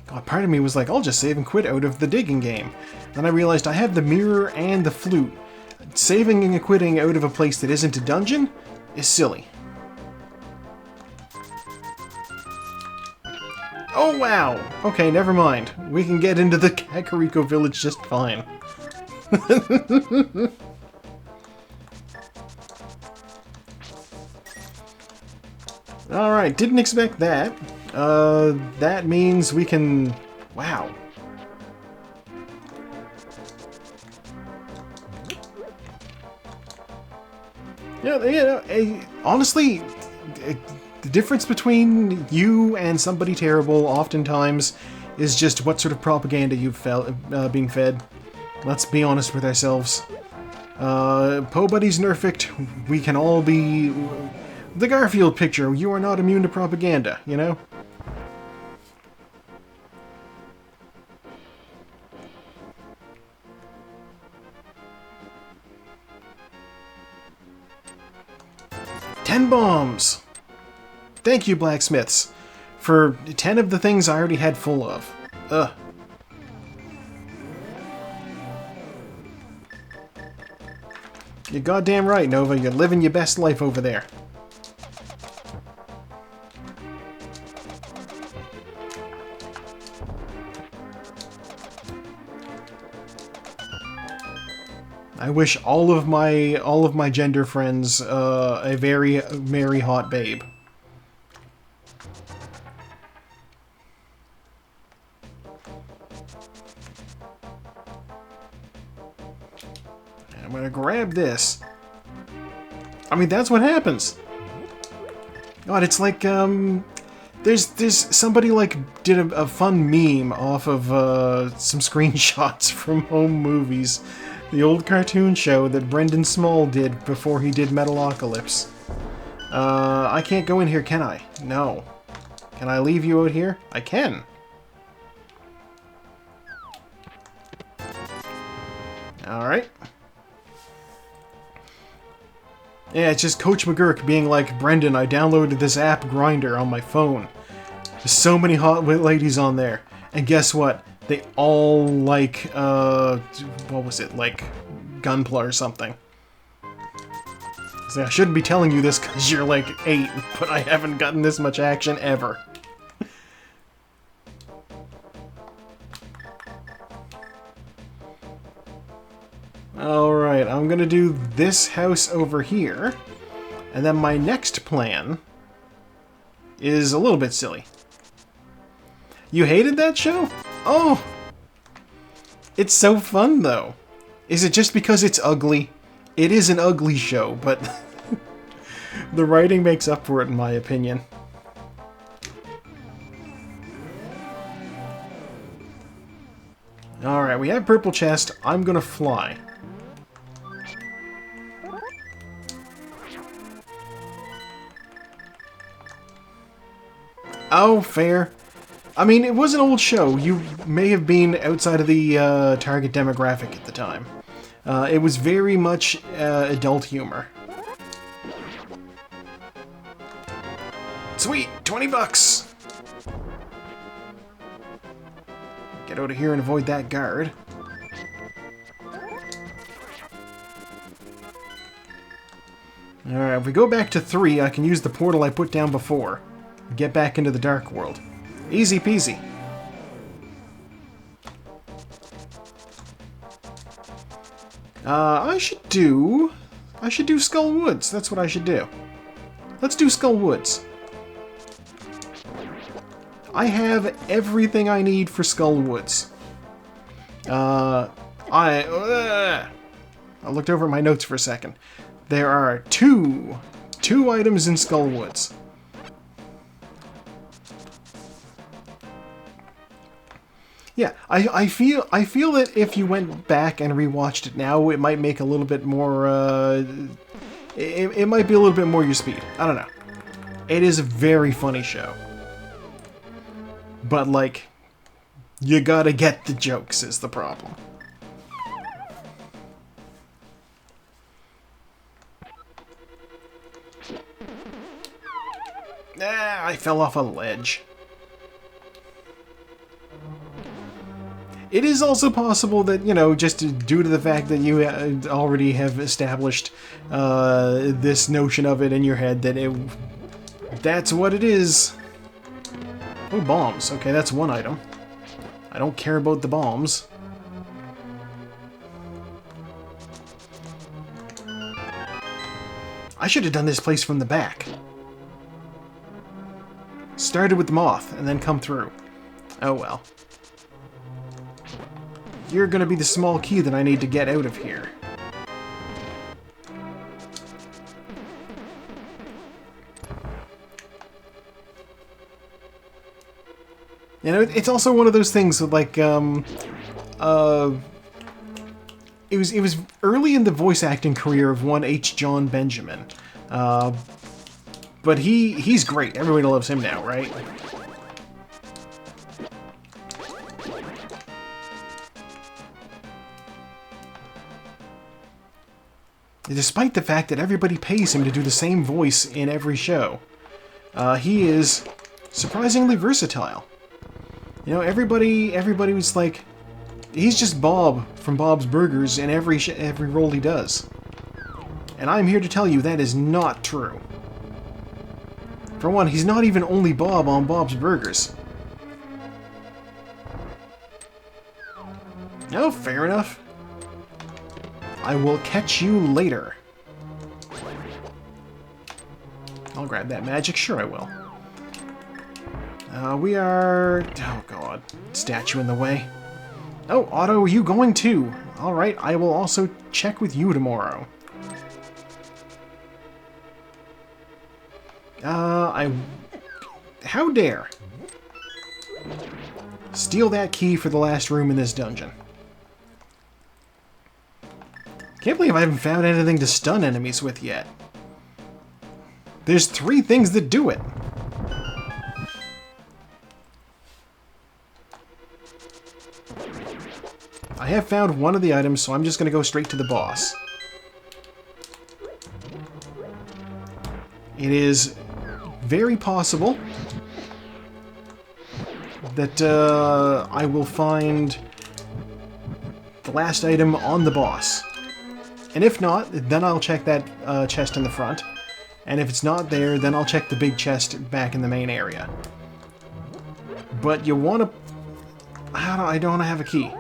God, part of me was like, I'll just save and quit out of the digging game. Then I realized I have the mirror and the flute. Saving and quitting out of a place that isn't a dungeon is silly. Oh wow! Okay, never mind. We can get into the Kakariko village just fine. Alright, didn't expect that. That means we can... Wow. Honestly, the difference between you and somebody terrible oftentimes is just what sort of propaganda you've been fed. Let's be honest with ourselves. Po Buddy's nerfed. We can all be... The Garfield picture, you are not immune to propaganda, you know? "10 bombs! Thank you, blacksmiths, for 10 of the things I already had full of. Ugh. You're goddamn right, Nova. You're living your best life over there. I wish all of my gender friends a very merry hot babe. And I'm gonna grab this. I mean, that's what happens. God, it's like there's somebody like did a fun meme off of some screenshots from Home Movies. The old cartoon show that Brendan Small did before he did Metalocalypse. I can't go in here, can I? No. Can I leave you out here? I can. Alright. Yeah, it's just Coach McGurk being like, Brendan, I downloaded this app Grindr on my phone. There's so many hot ladies on there. And guess what? They all like, what was it, like Gunpla or something. So I shouldn't be telling you this because you're like 8, but I haven't gotten this much action ever. Alright, I'm gonna do this house over here, and then my next plan is a little bit silly. You hated that show? Oh! It's so fun, though. Is it just because it's ugly? It is an ugly show, but the writing makes up for it, in my opinion. Alright, we have purple chest. I'm gonna fly. Oh, fair. I mean, it was an old show. You may have been outside of the target demographic at the time. It was very much adult humor. Sweet! 20 bucks! Get out of here and avoid that guard. Alright, if we go back to 3, I can use the portal I put down before. Get back into the Dark World. Easy peasy. I should do Skull Woods. That's what I should do. Let's do Skull Woods. I have everything I need for Skull Woods. I looked over at my notes for a second. There are two items in Skull Woods. Yeah, I feel that if you went back and rewatched it now, it might make a little bit more, it might be a little bit more your speed. I don't know. It is a very funny show. But, like, you gotta get the jokes is the problem. Ah, I fell off a ledge. It is also possible that, you know, just due to the fact that you already have established this notion of it in your head, that that's what it is. Oh, bombs. Okay, that's one item. I don't care about the bombs. I should have done this place from the back. Started with the moth, and then come through. Oh well. You're gonna be the small key that I need to get out of here. You know, it's also one of those things with, like, it was early in the voice acting career of one H. John Benjamin. But he's great. Everybody loves him now, right? Despite the fact that everybody pays him to do the same voice in every show, he is surprisingly versatile. You know, everybody was like, he's just Bob from Bob's Burgers in every role he does. And I'm here to tell you that is not true. For one, he's not even only Bob on Bob's Burgers. Oh, fair enough. I will catch you later. I'll grab that magic, sure I will. We are... oh god, statue in the way. Oh, Otto, you going too? Alright, I will also check with you tomorrow. How dare? Steal that key for the last room in this dungeon. Can't believe I haven't found anything to stun enemies with yet. There's 3 things that do it. I have found one of the items, so I'm just going to go straight to the boss. It is very possible that I will find the last item on the boss. And if not, then I'll check that chest in the front. And if it's not there, then I'll check the big chest back in the main area. But you want to... I don't have a key.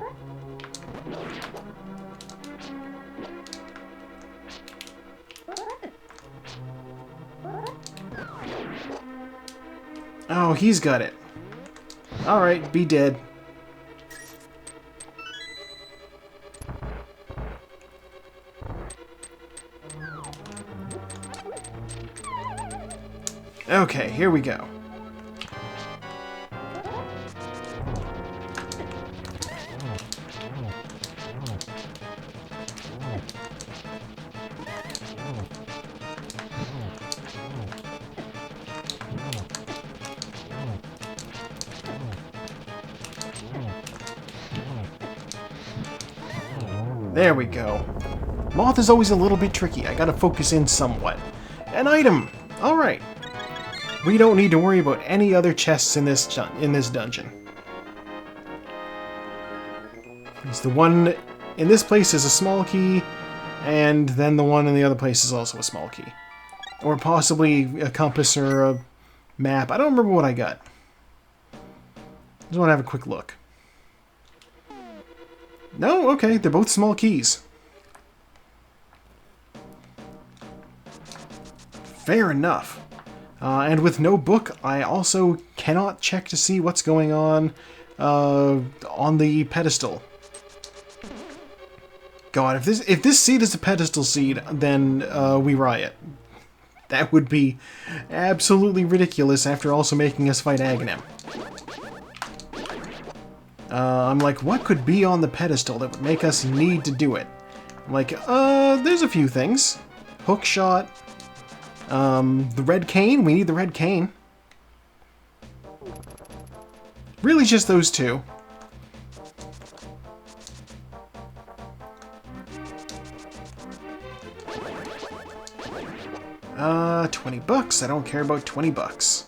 Oh, he's got it. Alright, be dead. Okay, here we go. There we go. Moth is always a little bit tricky. I gotta focus in somewhat. An item! Alright. We don't need to worry about any other chests in this dungeon. It's the one in this place is a small key, and then the one in the other place is also a small key. Or possibly a compass or a map. I don't remember what I got. Just want to have a quick look. No? Okay, they're both small keys. Fair enough. And with no book, I also cannot check to see what's going on the pedestal. God, if this seed is a pedestal seed, then we riot. That would be absolutely ridiculous after also making us fight Aghanim. I'm like, what could be on the pedestal that would make us need to do it? I'm like, there's a few things. Hook shot. The red cane. We need the red cane. Really just those two. $20. I don't care about $20.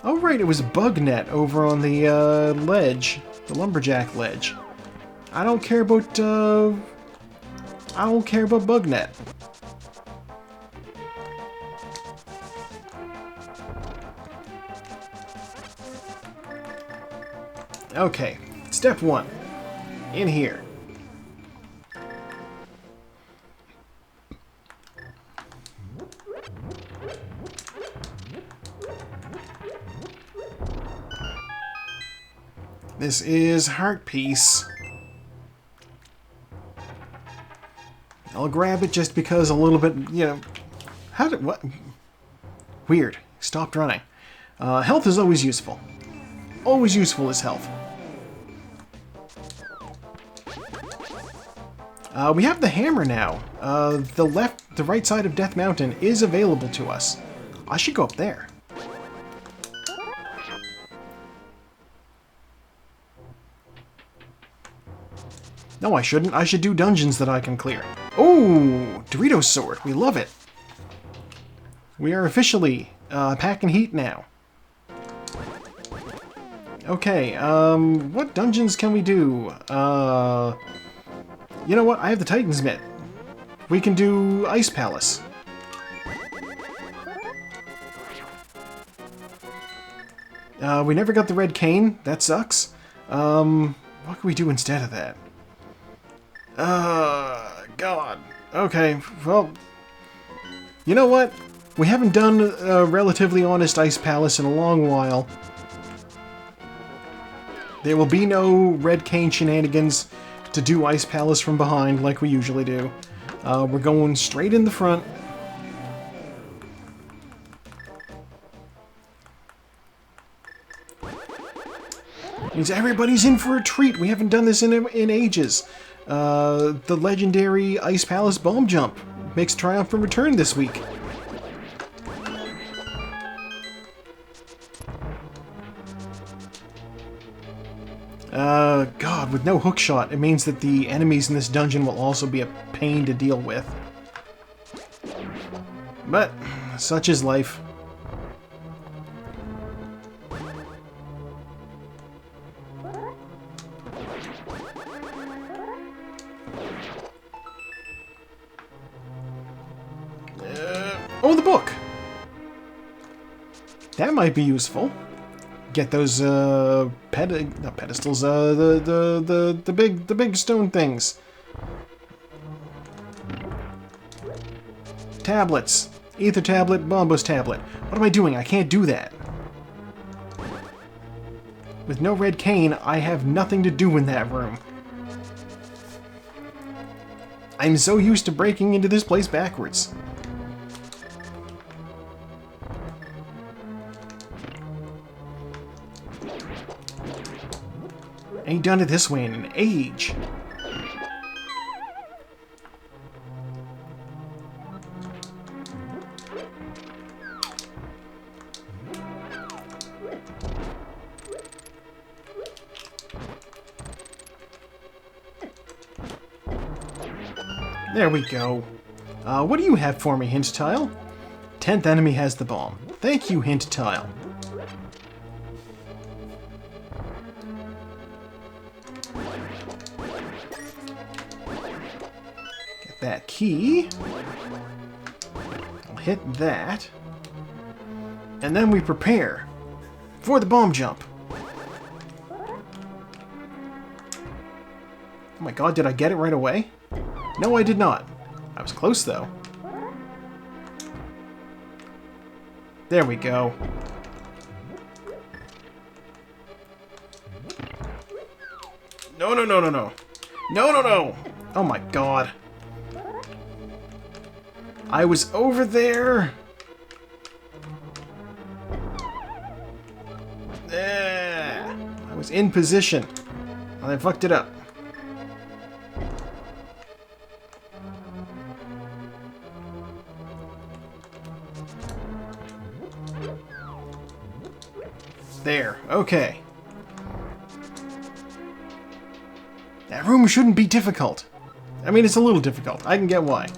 Oh, right, it was bug net over on the, ledge. The lumberjack ledge. I don't care about bug net. Okay, step 1. In here. This is heart piece. I'll grab it just because a little bit, you know... what? Weird. Stopped running. Health is always useful. Always useful is health. We have the hammer now. The right side of Death Mountain is available to us. I should go up there. No, I shouldn't. I should do dungeons that I can clear. Oh, Dorito sword. We love it. We are officially packing heat now. Okay, what dungeons can we do? You know what? I have the Titan's Mitt. We can do Ice Palace. We never got the red cane. That sucks. What can we do instead of that? God. Okay, well... You know what? We haven't done a relatively honest Ice Palace in a long while. There will be no red cane shenanigans to do Ice Palace from behind like we usually do. We're going straight in the front. Means everybody's in for a treat. We haven't done this in ages. The legendary Ice Palace bomb jump makes triumphant return this week. God, with no hookshot, it means that the enemies in this dungeon will also be a pain to deal with. But, such is life. Oh, the book! That might be useful. Get those not pedestals, the big stone things. Tablets. Ether tablet, Bombos tablet. What am I doing? I can't do that. With no red cane, I have nothing to do in that room. I'm so used to breaking into this place backwards. Ain't done it this way in an age. There we go. What do you have for me, Hint Tile? 10th enemy has the bomb. Thank you, Hint Tile. That key. I'll hit that. And then we prepare for the bomb jump. Oh my god, did I get it right away? No, I did not. I was close, though. There we go. No, no, no, no, no. No, no, no! Oh my god. I was over there. I was in position. And I fucked it up. There. Okay. That room shouldn't be difficult. I mean, it's a little difficult. I can get why.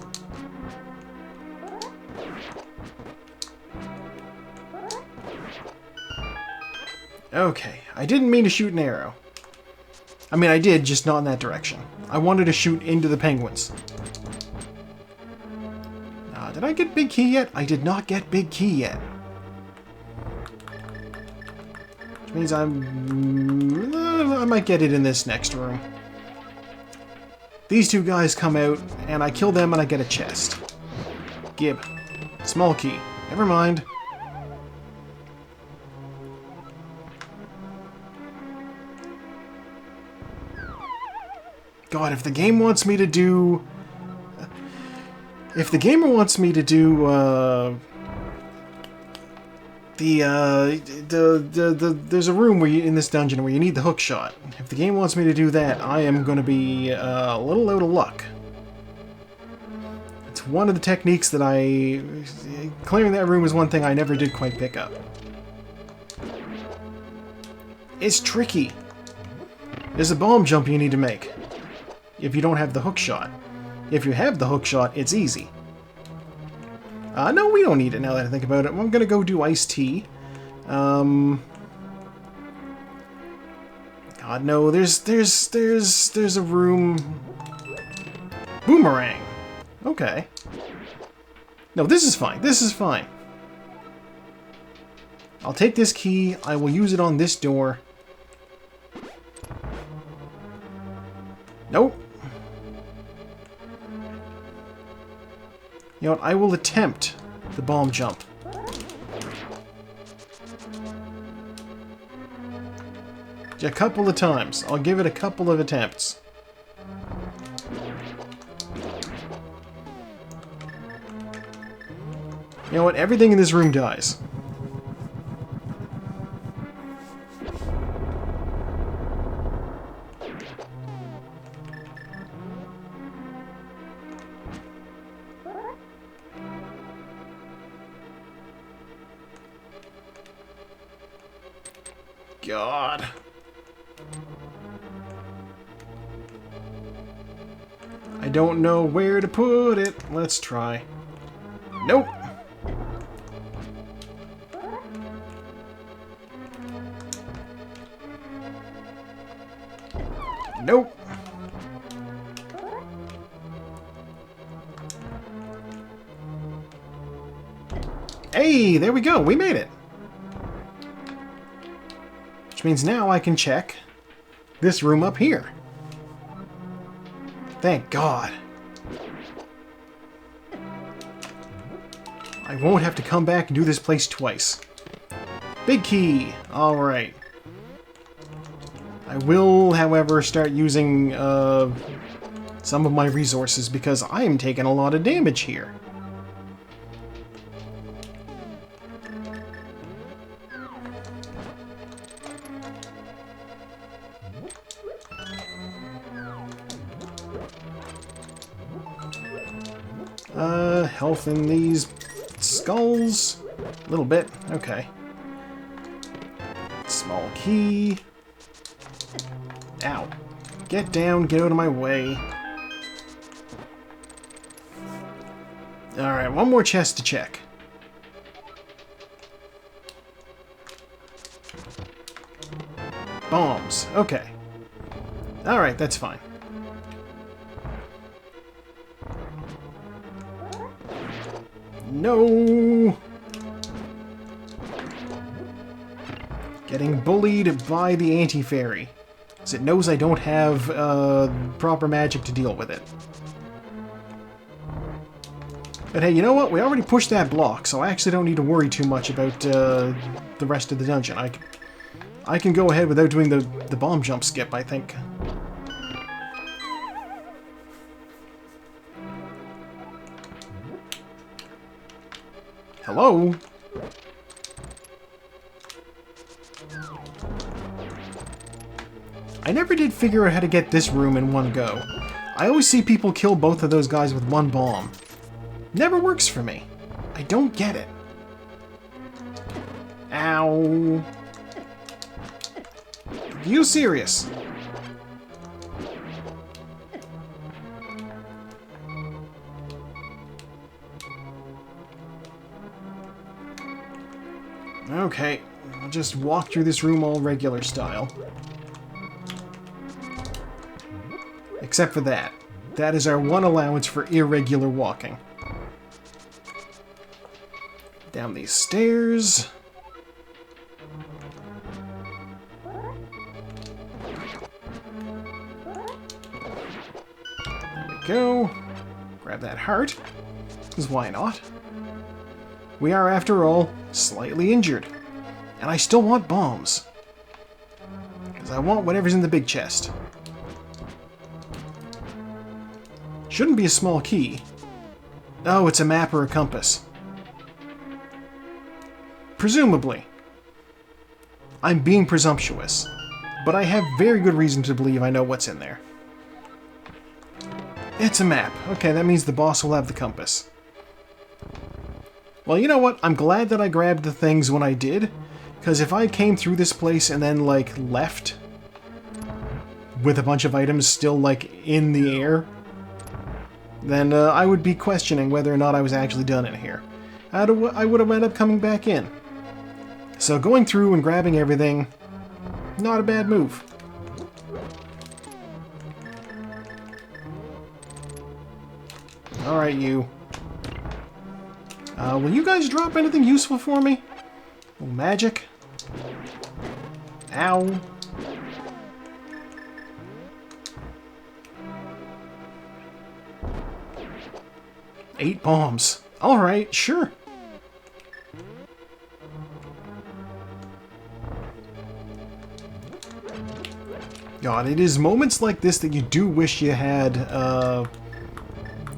Okay, I didn't mean to shoot an arrow. I mean, I did, just not in that direction. I wanted to shoot into the penguins. Did I get Big Key yet? I did not get Big Key yet. Which means I might get it in this next room. These two guys come out, and I kill them and I get a chest. Gib. Small key. Never mind. God, if the game wants me to do... If the gamer wants me to do, there's a room where you, in this dungeon where you need the hook shot. If the game wants me to do that, I am going to be a little out of luck. It's one of the techniques that clearing that room is one thing I never did quite pick up. It's tricky. There's a bomb jump you need to make if you don't have the hook shot. If you have the hook shot, it's easy. No, we don't need it now that I think about it. I'm gonna go do iced tea. God, no, there's a room... Boomerang! Okay. No, this is fine. This is fine. I'll take this key. I will use it on this door. Nope. You know what, I will attempt the bomb jump. A couple of times. I'll give it a couple of attempts. You know what, everything in this room dies. God. I don't know where to put it. Let's try. Nope. Nope. Hey, there we go. We made it. Which means now I can check this room up here. Thank God. I won't have to come back and do this place twice. Big key! Alright. I will, however, start using some of my resources because I am taking a lot of damage here. Health in these skulls? A little bit. Okay. Small key. Ow. Get down, get out of my way. Alright, one more chest to check. Bombs. Okay. Alright, that's fine. No! Getting bullied by the anti-fairy. Because it knows I don't have proper magic to deal with it. But hey, you know what? We already pushed that block, so I actually don't need to worry too much about the rest of the dungeon. I can go ahead without doing the bomb jump skip, I think. Hello? I never did figure out how to get this room in one go. I always see people kill both of those guys with one bomb. Never works for me. I don't get it. Ow. Are you serious? Okay, I'll just walk through this room all regular style. Except for that. That is our one allowance for irregular walking. Down these stairs. There we go. Grab that heart. Because why not? We are, after all, slightly injured. And I still want bombs. Because I want whatever's in the big chest. Shouldn't be a small key. Oh, it's a map or a compass. Presumably. I'm being presumptuous. But I have very good reason to believe I know what's in there. It's a map. Okay, that means the boss will have the compass. Well, you know what? I'm glad that I grabbed the things when I did. Because if I came through this place and then, like, left with a bunch of items still, like, in the air, then I would be questioning whether or not I was actually done in here. I would have ended up coming back in. So going through and grabbing everything, not a bad move. Alright, you. Will you guys drop anything useful for me? Oh, magic. Ow. Eight bombs. Alright, sure. God, it is moments like this that you do wish you had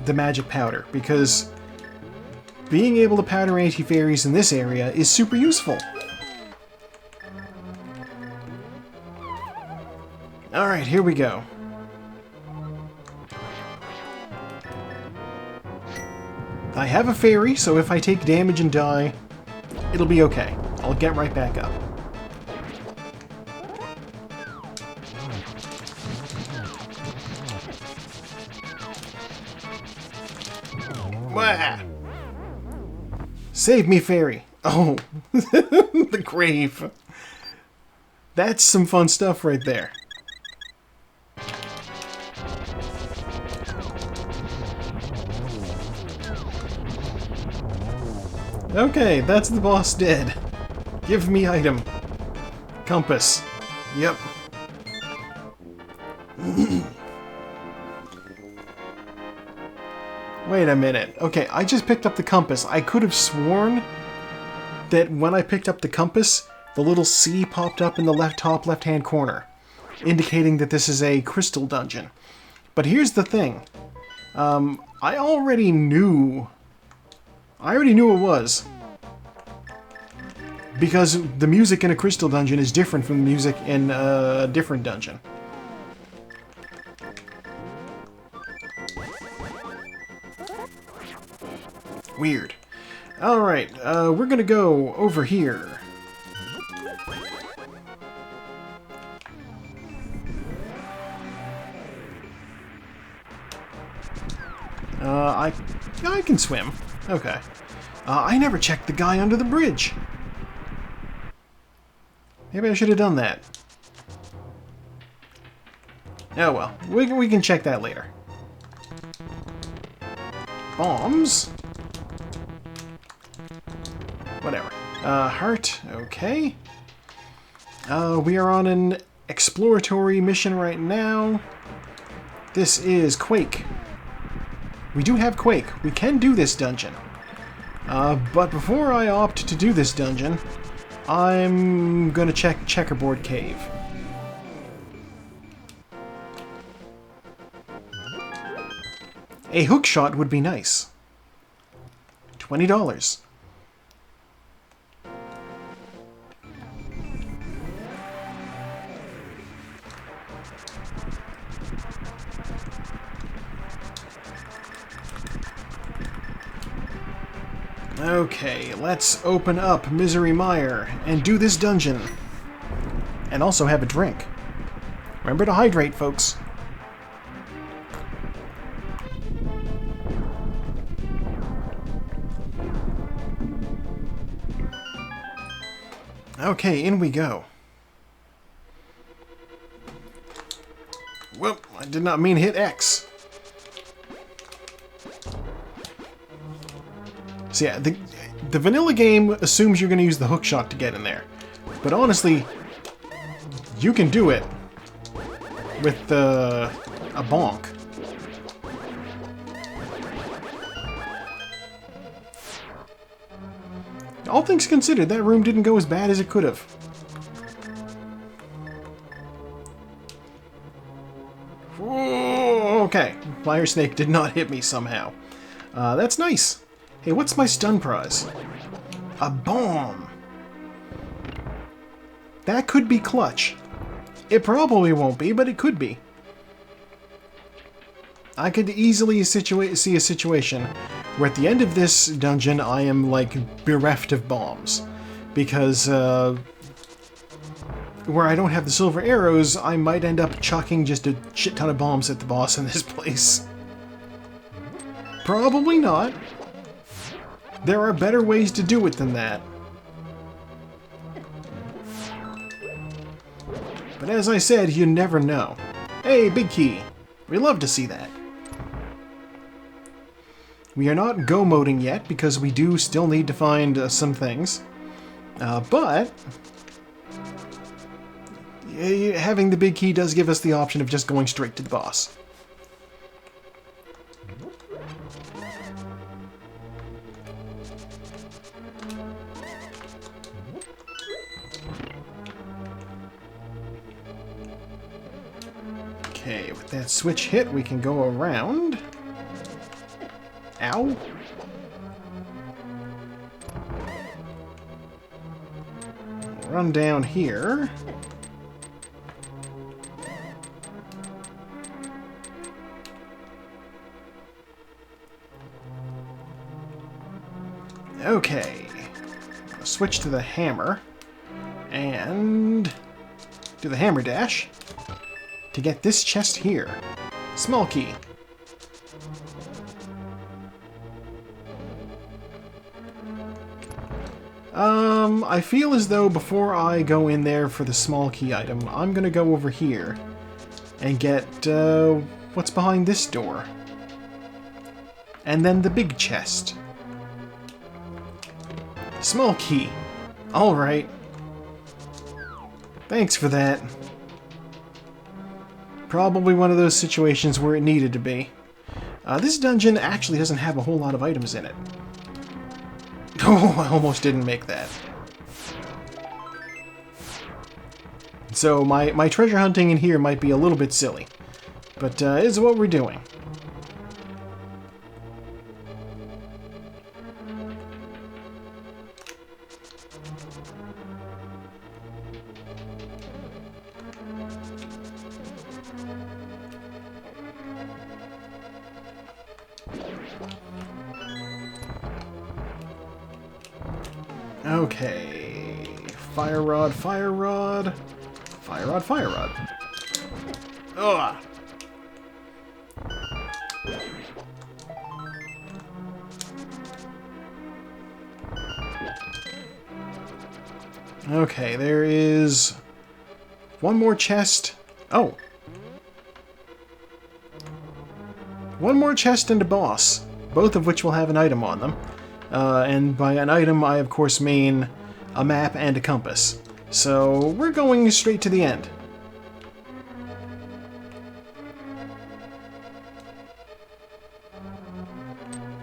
the magic powder, because being able to powder anti-fairies in this area is super useful. Alright, here we go. I have a fairy, so if I take damage and die, it'll be okay. I'll get right back up. Wah! Save me, fairy! Oh, the grave. That's some fun stuff right there. Okay, that's the boss dead. Give me item. Compass. Yep. Wait a minute. Okay, I just picked up the compass. I could have sworn that when I picked up the compass, the little C popped up in the top left-hand corner, indicating that this is a crystal dungeon. But here's the thing. I already knew it was. Because the music in a crystal dungeon is different from the music in a different dungeon. Weird. Alright, we're gonna go over here. I can swim. Okay. I never checked the guy under the bridge. Maybe I should have done that. Oh well, we can check that later. Bombs? Whatever. Heart, okay. We are on an exploratory mission right now. This is Quake. We do have Quake. We can do this dungeon. But before I opt to do this dungeon, I'm gonna check Checkerboard Cave. A hookshot would be nice. $20. Okay, let's open up Misery Mire and do this dungeon. And also have a drink. Remember to hydrate, folks. Okay, in we go. Whoop, I did not mean hit X. So yeah, the vanilla game assumes you're going to use the hook shot to get in there. But honestly, you can do it with a bonk. All things considered, that room didn't go as bad as it could have. Okay, Fire Snake did not hit me somehow. That's nice. Hey, what's my stun prize? A bomb. That could be clutch. It probably won't be, but it could be. I could easily see a situation where at the end of this dungeon I am, like, bereft of bombs. Because, where I don't have the silver arrows, I might end up chucking just a shit ton of bombs at the boss in this place. Probably not. There are better ways to do it than that. But as I said, you never know. Hey, big key. We love to see that. We are not go-moding yet, because we do still need to find some things. But having the big key does give us the option of just going straight to the boss. Okay, with that switch hit, we can go around. Ow. Run down here. Okay. Switch to the hammer. And do the hammer dash to get this chest here. Small key. I feel as though before I go in there for the small key item, I'm gonna go over here and get, what's behind this door. And then the big chest. Small key. Alright. Thanks for that. Probably one of those situations where it needed to be. This dungeon actually doesn't have a whole lot of items in it. Oh, I almost didn't make that. So my treasure hunting in here might be a little bit silly. But it's what we're doing. Okay. Fire rod, fire rod. Fire rod, fire rod. Ugh. Okay, there is one more chest. Oh. One more chest and a boss, both of which will have an item on them. And by an item, I of course mean a map and a compass. So we're going straight to the end.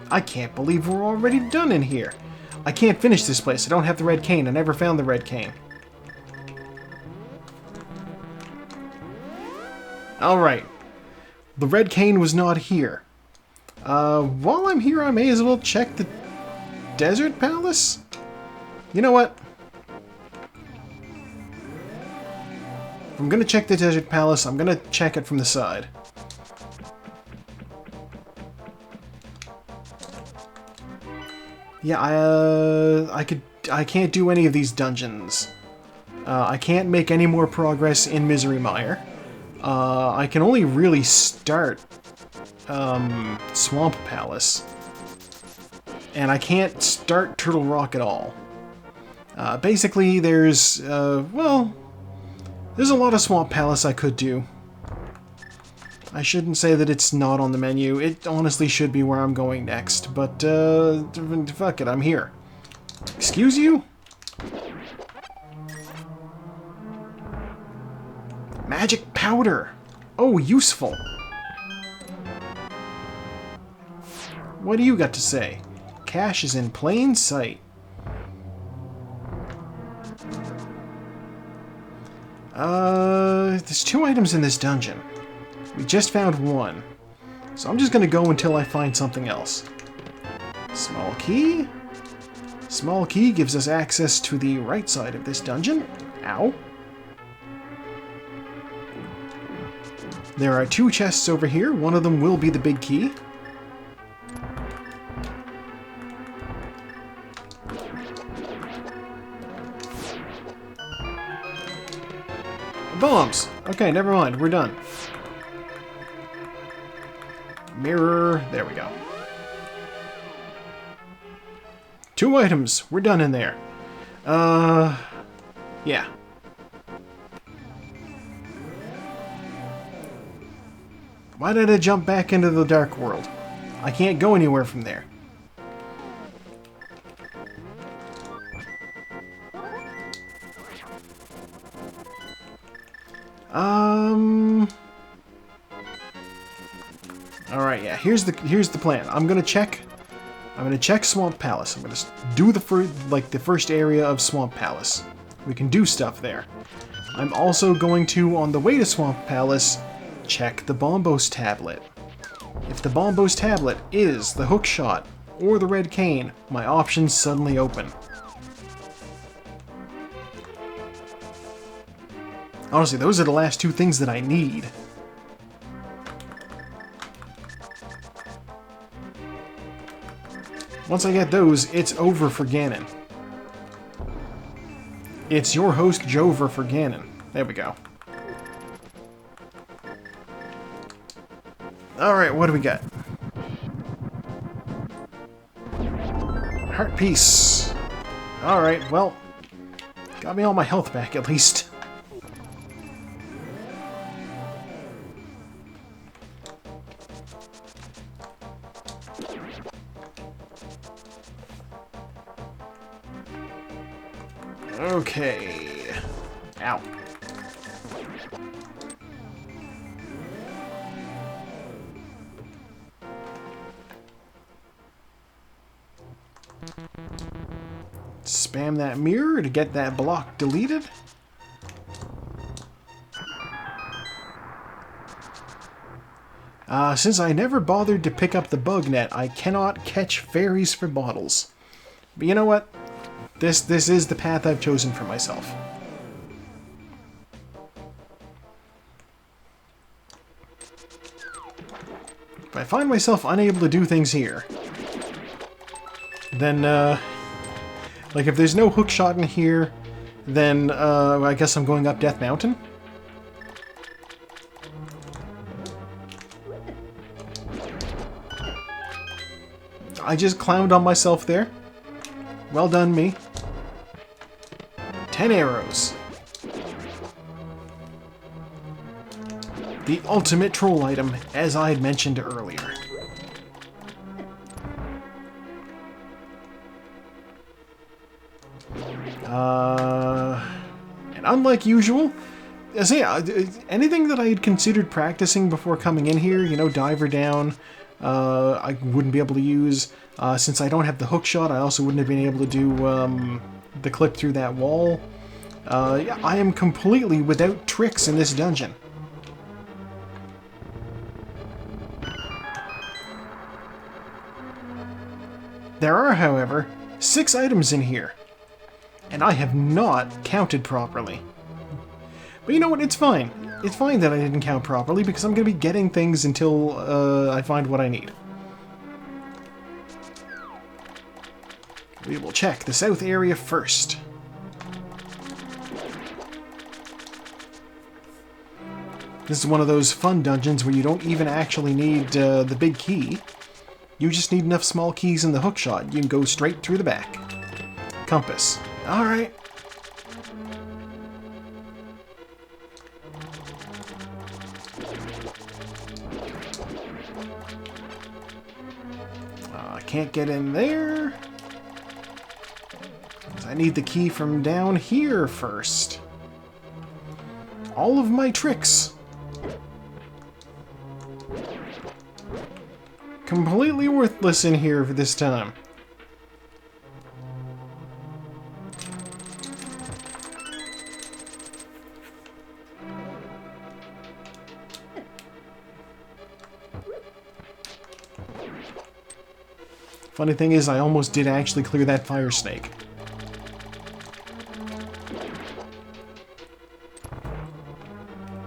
I can't believe we're already done in here. I can't finish this place. I don't have the red cane. I never found the red cane. Alright. The red cane was not here. While I'm here, I may as well check the Desert Palace? You know what? If I'm gonna check the Desert Palace, I'm gonna check it from the side. Yeah, I can't do any of these dungeons. I can't make any more progress in Misery Mire. I can only really start Swamp Palace. And I can't start Turtle Rock at all. Basically, there's, well, there's a lot of Swamp Palace I could do. I shouldn't say that it's not on the menu. It honestly should be where I'm going next, but, fuck it, I'm here. Excuse you? Magic powder! Oh, useful! What do you got to say? Cash is in plain sight. There's 2 items in this dungeon. We just found one. So I'm just gonna go until I find something else. Small key? Small key gives us access to the right side of this dungeon. Ow. There are 2 chests over here. One of them will be the big key. Bombs! Okay, never mind. We're done. Mirror. There we go. 2 items. We're done in there. Yeah. Why did I jump back into the Dark World? I can't go anywhere from there. Alright, yeah, here's the plan. I'm gonna check Swamp Palace. I'm gonna do the first area of Swamp Palace. We can do stuff there. I'm also going to, on the way to Swamp Palace, check the Bombos tablet. If the Bombos tablet is the hookshot or the red cane, my options suddenly open. Honestly, those are the last 2 things that I need. Once I get those, it's over for Ganon. It's your host, Jover, for Ganon. There we go. Alright, what do we got? Heart piece. Alright, well, got me all my health back at least. Okay. Ow. Spam that mirror to get that block deleted. Since I never bothered to pick up the bug net, I cannot catch fairies for bottles. But you know what? This is the path I've chosen for myself. If I find myself unable to do things here, then, like if there's no hookshot in here, then, I guess I'm going up Death Mountain. I just clowned on myself there. Well done, me. 10 arrows. The ultimate troll item, as I had mentioned earlier. And unlike usual, anything that I had considered practicing before coming in here, you know, diver down, I wouldn't be able to use. Since I don't have the hookshot, I also wouldn't have been able to do the clip through that wall. Yeah, I am completely without tricks in this dungeon. There are, however, 6 items in here, and I have not counted properly. But you know what, it's fine. It's fine that I didn't count properly, because I'm going to be getting things until I find what I need. We will check the south area first. This is one of those fun dungeons where you don't even actually need the big key. You just need enough small keys in the hookshot. You can go straight through the back. Compass. Alright. I can't get in there. I need the key from down here first. All of my tricks. Completely worthless in here for this time. Funny thing is, I almost did actually clear that fire snake.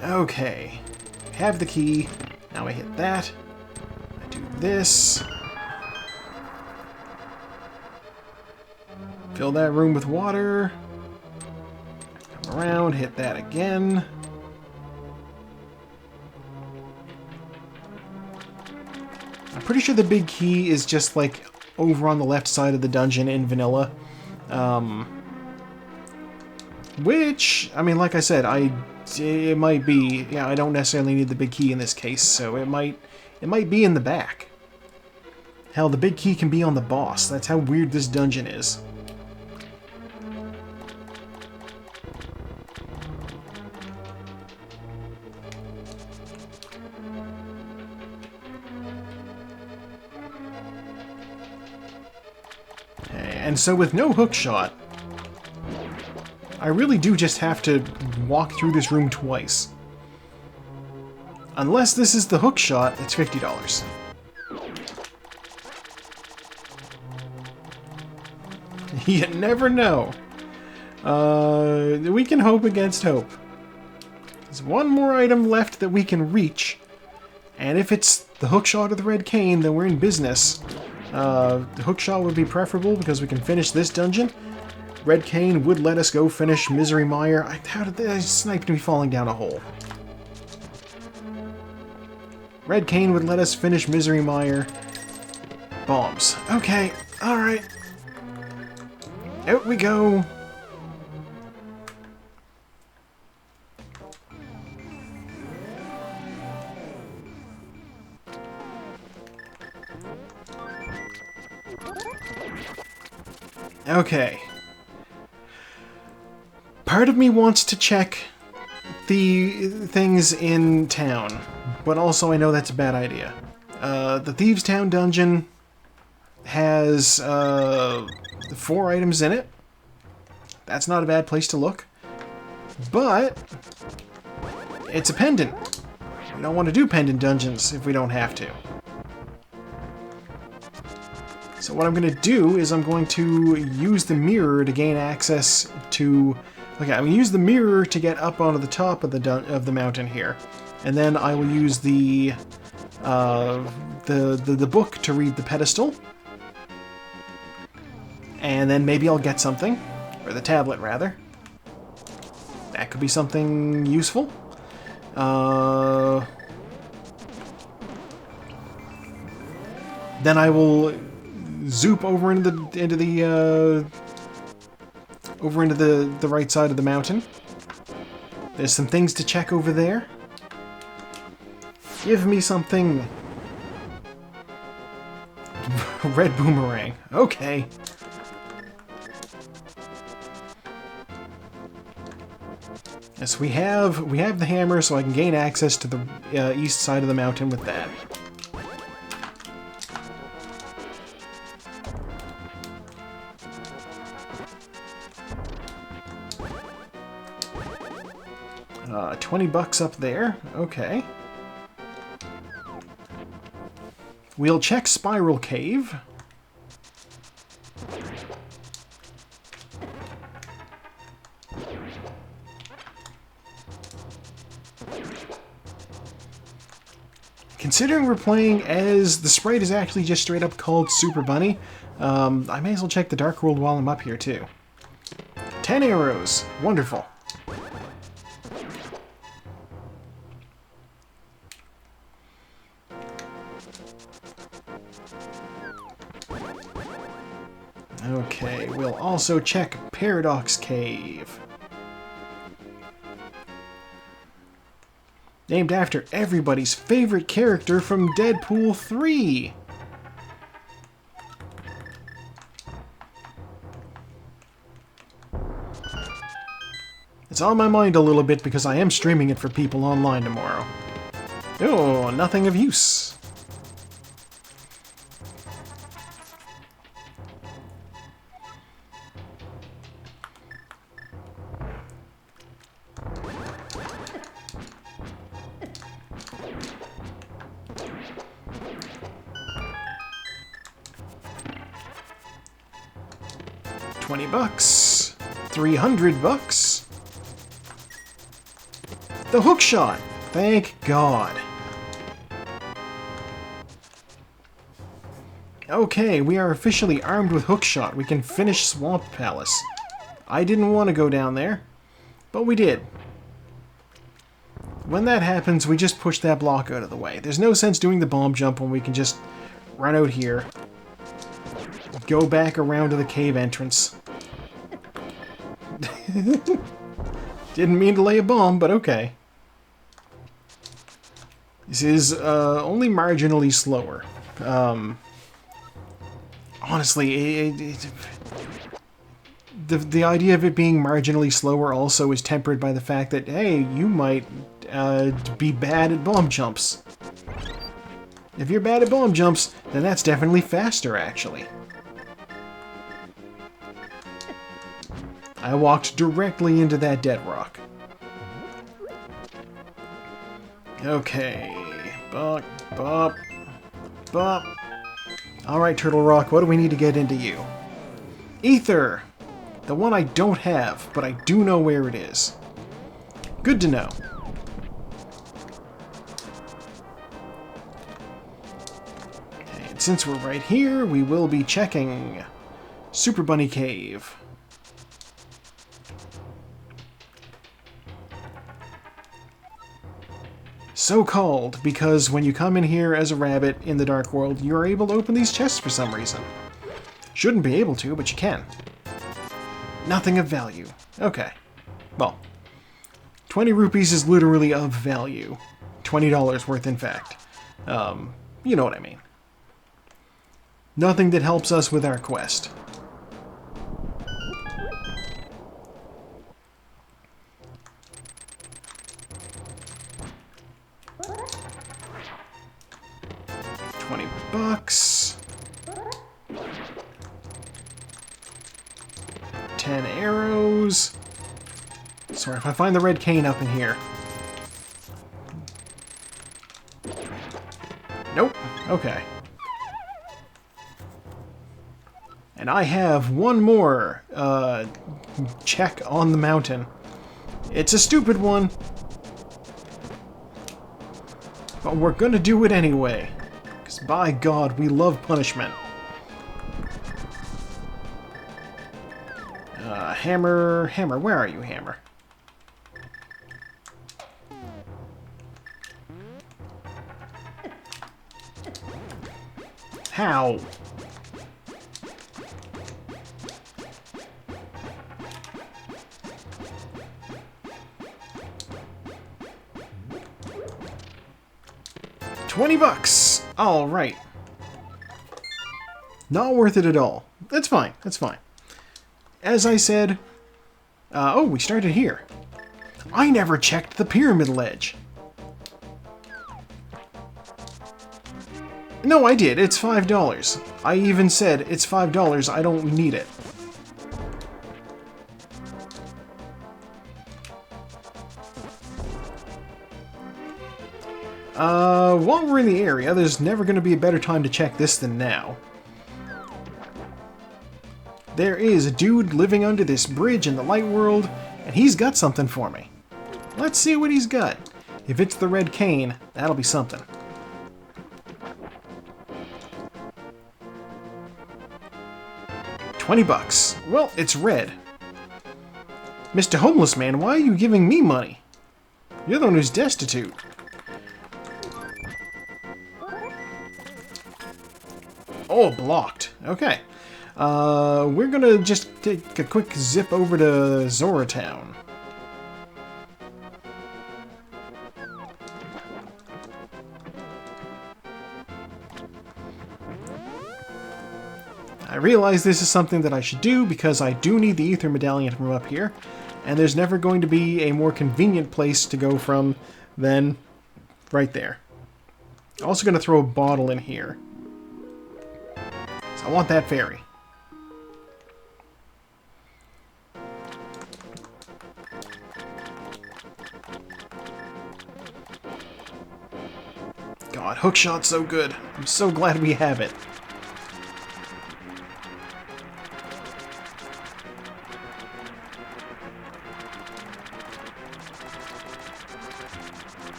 Okay. Have the key. Now I hit that. I do this. Fill that room with water. Come around, hit that again. I'm pretty sure the big key is just like over on the left side of the dungeon in vanilla. Which, I mean, like I said, it might be. Yeah, I don't necessarily need the big key in this case, so it might be in the back. Hell, the big key can be on the boss. That's how weird this dungeon is. And so with no hookshot, I really do just have to walk through this room twice. Unless this is the hookshot, it's $50. You never know. We can hope against hope. There's one more item left that we can reach, and if it's the hookshot or the red cane, then we're in business. The hookshot would be preferable because we can finish this dungeon. Red cane would let us go finish Misery Mire. How did they snipe me falling down a hole? Red cane would let us finish Misery Mire. Bombs. Okay, alright. Out we go. Okay. Part of me wants to check the things in town, but also I know that's a bad idea. The Thieves' Town dungeon has 4 items in it. That's not a bad place to look. But it's a pendant. We don't want to do pendant dungeons if we don't have to. So what I'm going to do is I'm going to use the mirror to gain access to... Okay, I'm going to use the mirror to get up onto the top of the mountain here. And then I will use the book to read the pedestal. And then maybe I'll get something. Or the tablet, rather. That could be something useful. Then I will zoop over into the right side of the mountain. There's some things to check over there. Give me something. Red boomerang. Okay. Yes, we have the hammer, so I can gain access to the east side of the mountain with that. $20 up there. Okay. We'll check Spiral Cave. Considering we're playing as the sprite is actually just straight up called Super Bunny, I may as well check the Dark World while I'm up here too. 10 arrows. Wonderful. Okay, we'll also check Paradox Cave. Named after everybody's favorite character from Deadpool 3. It's on my mind a little bit because I am streaming it for people online tomorrow. Oh, nothing of use. $20. 300 bucks. The hook shot! Thank God. Okay, we are officially armed with hookshot. We can finish Swamp Palace. I didn't want to go down there, but we did. When that happens, we just push that block out of the way. There's no sense doing the bomb jump when we can just run out here, go back around to the cave entrance. Didn't mean to lay a bomb, but okay. This is only marginally slower. Honestly, the idea of it being marginally slower also is tempered by the fact that, hey, you might be bad at bomb jumps. If you're bad at bomb jumps, then that's definitely faster, actually. I walked directly into that dead rock. Okay. Bop, bop, bop. Alright, Turtle Rock, what do we need to get into you? Ether! The one I don't have, but I do know where it is. Good to know. Okay, and since we're right here, we will be checking Super Bunny Cave. So called because when you come in here as a rabbit in the Dark World, you're able to open these chests for some reason. Shouldn't be able to, but you can. Nothing of value. Okay. Well, 20 rupees is literally of value. $20 worth, in fact. You know what I mean. Nothing that helps us with our quest. $20. 10 arrows. Sorry, if I find the red cane up in here. Nope. Okay. And I have one more check on the mountain. It's a stupid one, but we're gonna do it anyway. Because by God, we love punishment. Hammer, where are you, Hammer? How? $20. All right. Not worth it at all. That's fine. That's fine. As I said, oh, we started here. I never checked the pyramid ledge. No, I did. It's $5. I even said it's $5. I don't need it. While we're in the area, there's never going to be a better time to check this than now. There is a dude living under this bridge in the light world, and he's got something for me. Let's see what he's got. If it's the red cane, that'll be something. $20. Well, it's red. Mr. Homeless Man, why are you giving me money? You're the one who's destitute. Oh, blocked. Okay. We're gonna just take a quick zip over to Zora Town. I realize this is something that I should do because I do need the Ether Medallion from up here, and there's never going to be a more convenient place to go from than right there. Also going to throw a bottle in here. So I want that fairy. God, hookshot's so good. I'm so glad we have it.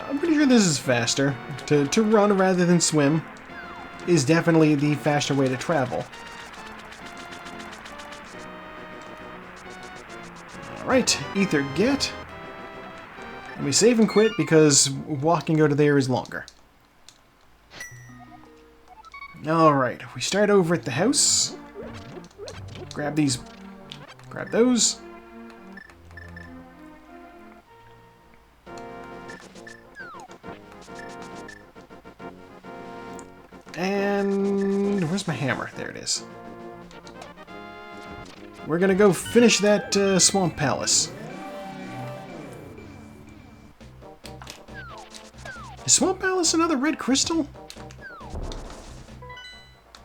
I'm pretty sure this is faster. To run rather than swim is definitely the faster way to travel. Alright, Ether get. Let me save and quit because walking out of there is longer. Alright, we start over at the house. Grab these. Grab those. And where's my hammer? There it is. We're gonna go finish that Swamp Palace. Is Swamp Palace another red crystal?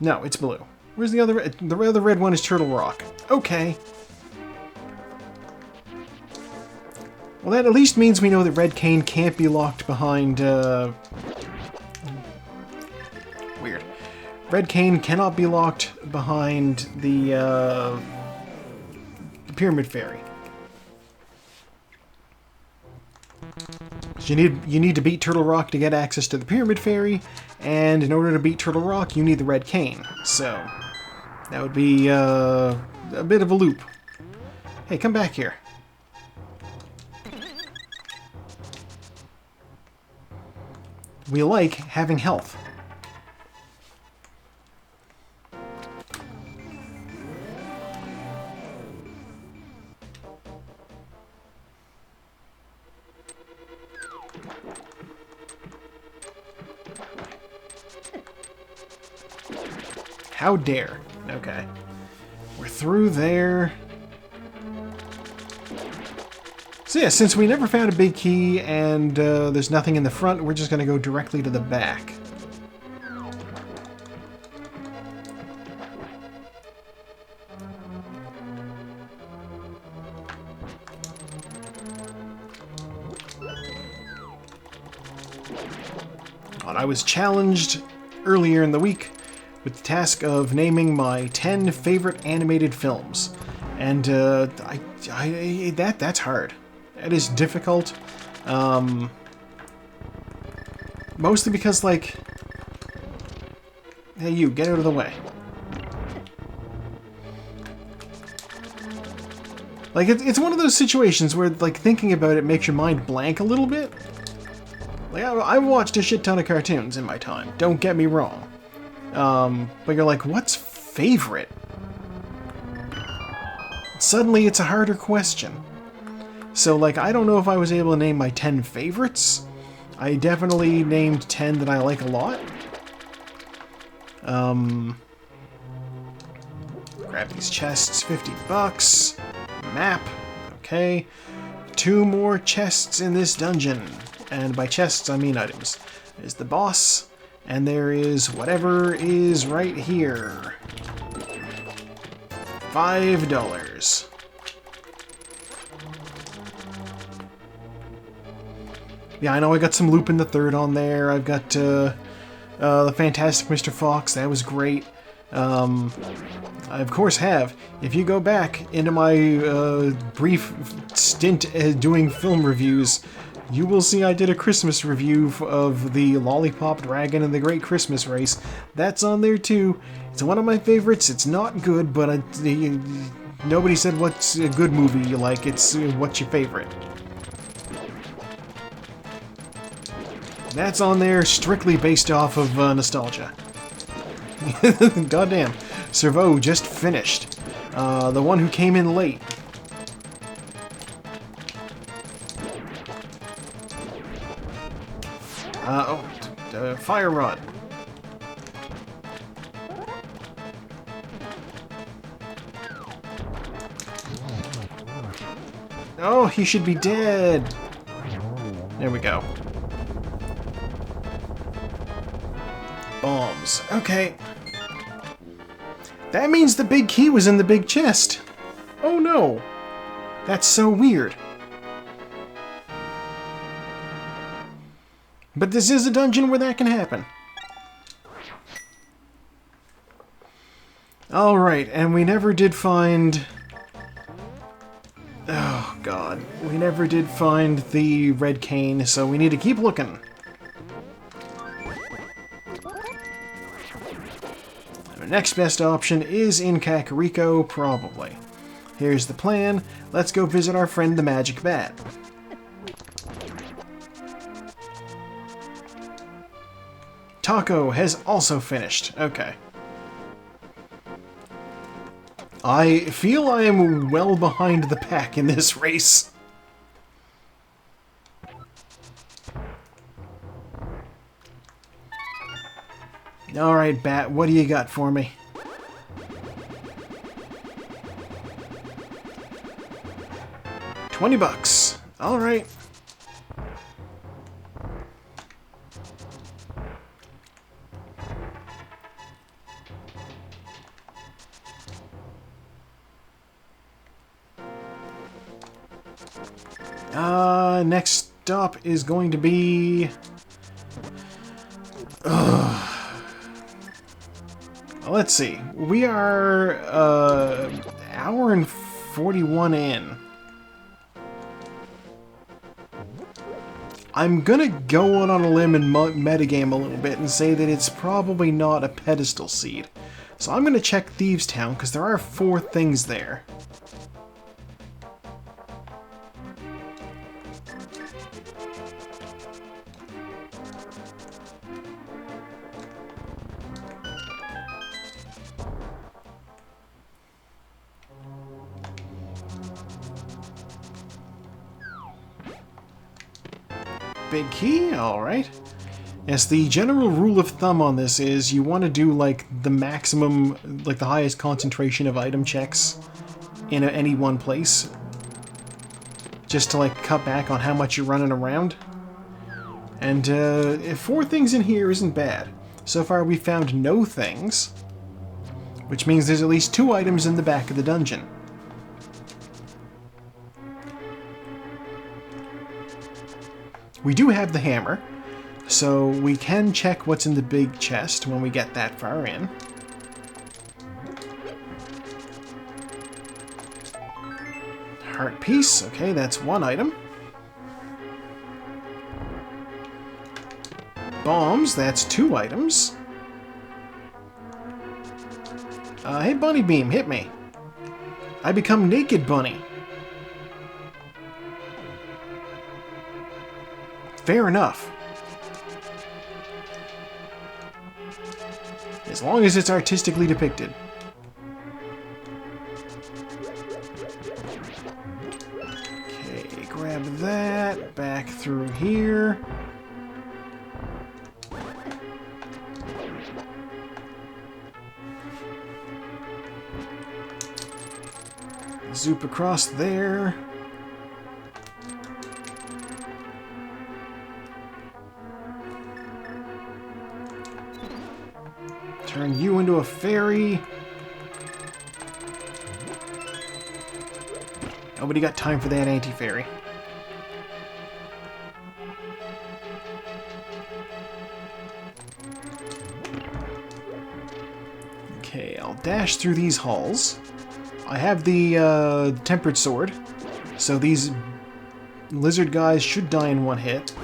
No, it's blue. Where's the other? The other red one is Turtle Rock. Okay. Well, that at least means we know that Red Cane can't be locked behind. Weird. Red Cane cannot be locked behind the Pyramid Fairy. So you need to beat Turtle Rock to get access to the Pyramid Fairy, and in order to beat Turtle Rock, you need the Red Cane. So that would be a bit of a loop. Hey, come back here. We like having health. How dare. Okay. We're through there. So yeah, since we never found a big key and there's nothing in the front, we're just going to go directly to the back. I was challenged earlier in the week with the task of naming my 10 favorite animated films. And that's hard. That is difficult. Mostly because, like... Hey, you, get out of the way. Like, it's one of those situations where, like, thinking about it makes your mind blank a little bit. Like, I've watched a shit ton of cartoons in my time, don't get me wrong. But you're like, what's favorite? Suddenly, it's a harder question. So, like, I don't know if I was able to name my 10 favorites. I definitely named 10 that I like a lot. Grab these chests, 50 bucks. Map, okay. 2 more chests in this dungeon. And by chests, I mean items. There's the boss, and there is whatever is right here. $5. Yeah, I know I got some Lupin the Third on there. I've got the Fantastic Mr. Fox. That was great. I of course have. If you go back into my brief stint doing film reviews, you will see I did a Christmas review of the Lollipop Dragon and the Great Christmas Race. That's on there too. It's one of my favorites. It's not good, but nobody said what's a good movie you like. It's what's your favorite. That's on there strictly based off of nostalgia. Goddamn. Servo just finished. The one who came in late. Fire rod. Oh, he should be dead. There we go. Bombs. Okay. That means the big key was in the big chest. Oh no. That's so weird. But this is a dungeon where that can happen. Alright, and we never did find... Oh, God. We never did find the red cane, so we need to keep looking. Our next best option is in Kakariko, probably. Here's the plan. Let's go visit our friend the Magic Bat. Taco has also finished. Okay. I feel I am well behind the pack in this race. Alright, Bat, what do you got for me? $20. Alright. Next stop is going to be... Let's see. We are hour and 41 in. I'm gonna go on a limb and metagame a little bit and say that it's probably not a pedestal seed. So I'm gonna check Thieves Town because there are 4 things there. Big key, alright. Yes, the general rule of thumb on this is you want to do like the maximum, like the highest concentration of item checks in any one place. Just to like cut back on how much you're running around. And 4 things in here isn't bad. So far we found no things, which means there's at least 2 items in the back of the dungeon. We do have the hammer, so we can check what's in the big chest when we get that far in. Heart piece, okay, that's 1 item. Bombs, that's 2 items. Hey Bunny Beam, hit me. I become Naked Bunny. Fair enough. As long as it's artistically depicted. Okay, grab that. Back through here. Zoop across there. Turn you into a fairy. Nobody got time for that anti-fairy. Okay, I'll dash through these halls. I have the tempered sword, so these lizard guys should die in 1 hit.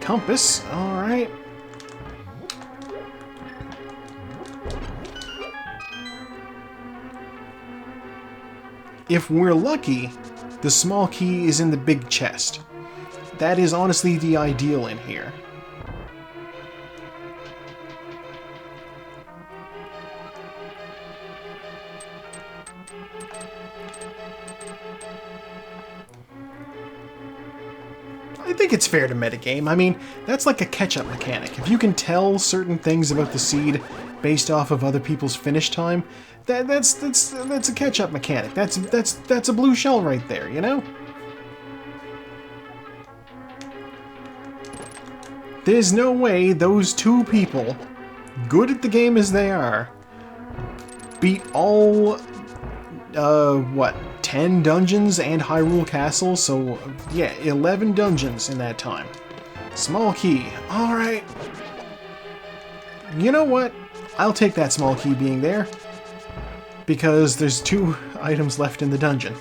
Compass, alright. If we're lucky, the small key is in the big chest. that is honestly the ideal in here. I think it's fair to metagame. I mean, that's like a catch-up mechanic. If you can tell certain things about the seed based off of other people's finish time, that's a catch-up mechanic. That's a blue shell right there, you know? There's no way those two people, good at the game as they are, beat all, what, 10 dungeons and Hyrule Castle, so yeah, 11 dungeons in that time. Small key. Alright. You know what? I'll take that small key being there, because there's 2 items left in the dungeon.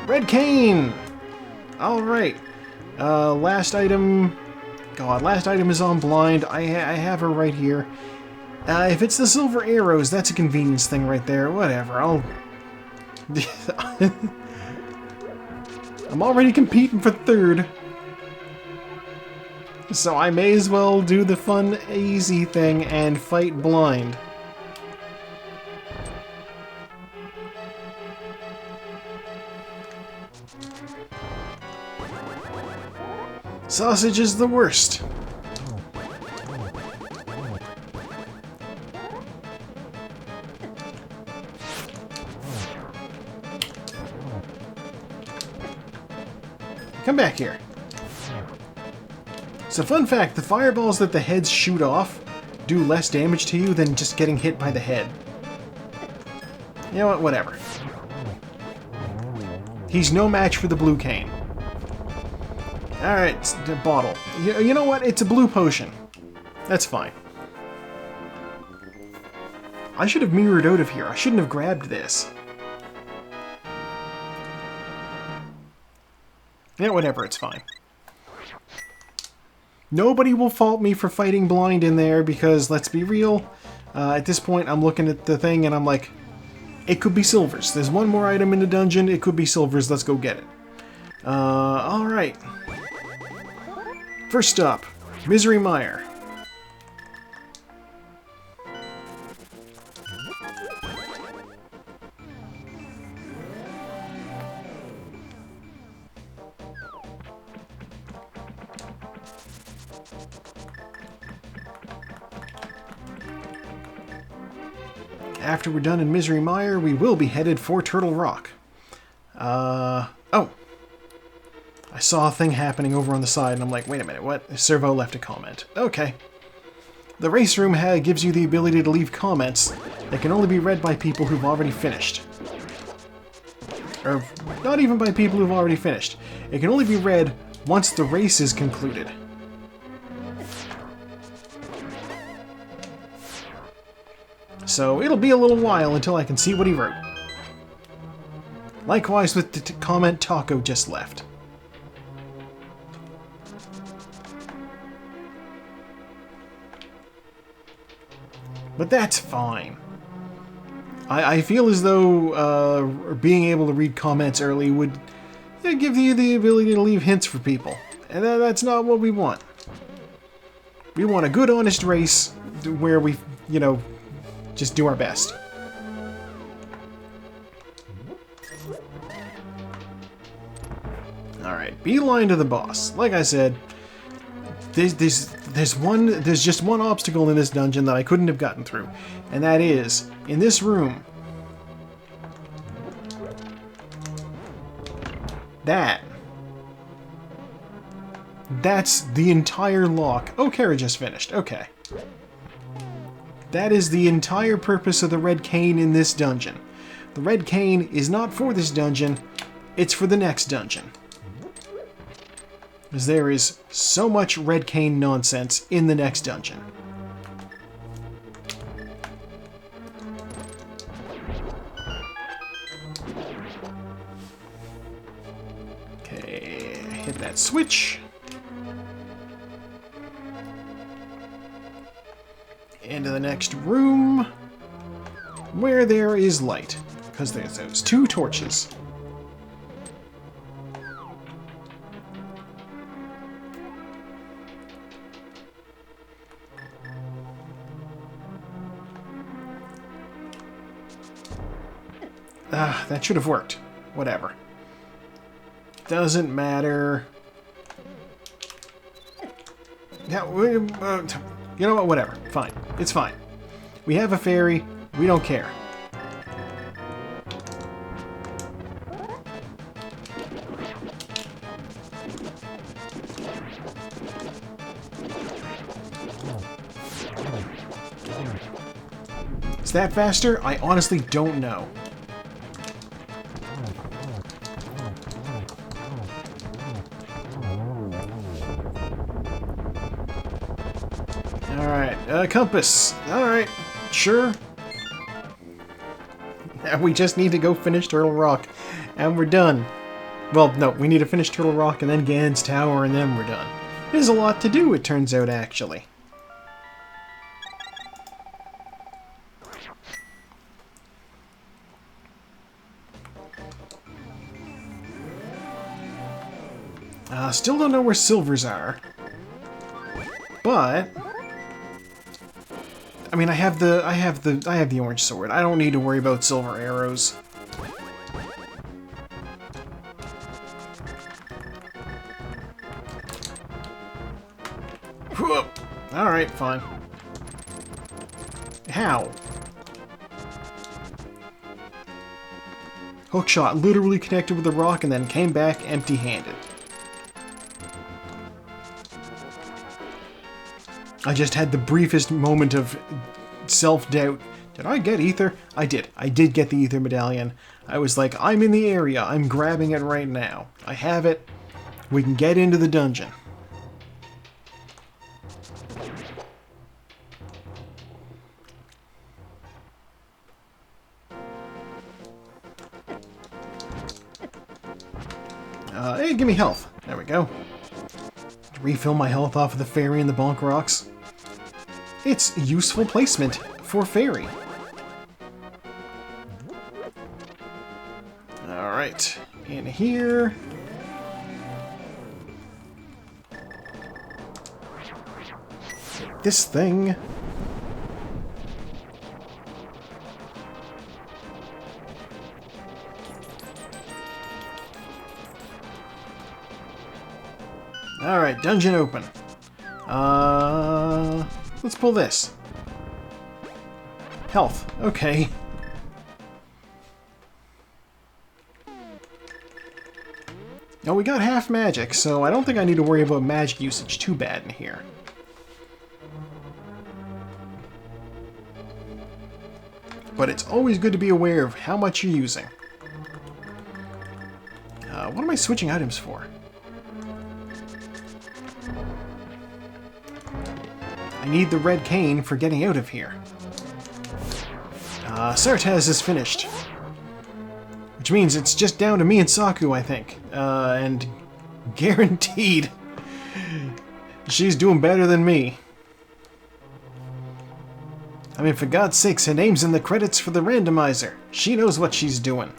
Red cane! Alright. Last item... God, last item is on blind. I have her right here. If it's the silver arrows, that's a convenience thing right there. Whatever, I'll... I'm already competing for 3rd. So I may as well do the fun, easy thing and fight blind. Sausage is the worst. Come back here. So fun fact, the fireballs that the heads shoot off do less damage to you than just getting hit by the head. You know what, whatever. He's no match for the blue cane. Alright, the bottle. You know what? It's a blue potion. That's fine. I should have mirrored out of here. I shouldn't have grabbed this. Yeah, whatever, it's fine. Nobody will fault me for fighting blind in there because, let's be real, at this point I'm looking at the thing and I'm like, it could be silvers. There's one more item in the dungeon, it could be silvers, let's go get it. Alright. First stop, Misery Mire. After we're done in Misery Mire, we will be headed for Turtle Rock. Oh. I saw a thing happening over on the side, and I'm like, wait a minute, what? Servo left a comment. Okay. The race room gives you the ability to leave comments that can only be read by people who've already finished. Or, not even by people who've already finished. It can only be read once the race is concluded. So it'll be a little while until I can see what he wrote. Likewise with the comment Taco just left. But that's fine. I feel as though being able to read comments early would give you the ability to leave hints for people. And that's not what we want. We want a good, honest race where we, just do our best. Alright, beeline to the boss. Like I said, there's just one obstacle in this dungeon that I couldn't have gotten through. And that is, in this room, that's the entire lock. Oh, Kara just finished. Okay. That is the entire purpose of the red cane in this dungeon. The red cane is not for this dungeon, it's for the next dungeon. Because there is so much red cane nonsense in the next dungeon. Okay, hit that switch. Into the next room. where there is light. Because there's those 2 torches. Ah, that should have worked. Whatever. Doesn't matter. Yeah, you know what? Whatever. Fine. It's fine. We have a fairy. We don't care. Is that faster? I honestly don't know. Alright, compass. Alright, sure. Now we just need to go finish Turtle Rock, and we're done. Well, no, we need to finish Turtle Rock and then Gan's Tower, and then we're done. There's a lot to do, it turns out, actually. Still don't know where silvers are. But I mean, I have the orange sword. I don't need to worry about silver arrows. Alright, fine. How? Hookshot literally connected with the rock and then came back empty-handed. I just had the briefest moment of self-doubt. Did I get ether? I did. I did get the ether medallion. I was like, I'm in the area. I'm grabbing it right now. I have it. We can get into the dungeon. Hey, give me health. There we go. Refill my health off of the fairy and the bonk rocks. It's useful placement for fairy. Alright, in here. This thing. Alright, dungeon open. Let's pull this. Health. Okay. Now we got half magic, so I don't think I need to worry about magic usage too bad in here. But it's always good to be aware of how much you're using. What am I switching items for? I need the red cane for getting out of here. Sartaz is finished. Which means it's just down to me and Saku, I think. And guaranteed she's doing better than me. I mean, for God's sakes, her name's in the credits for the Randomizer. She knows what she's doing.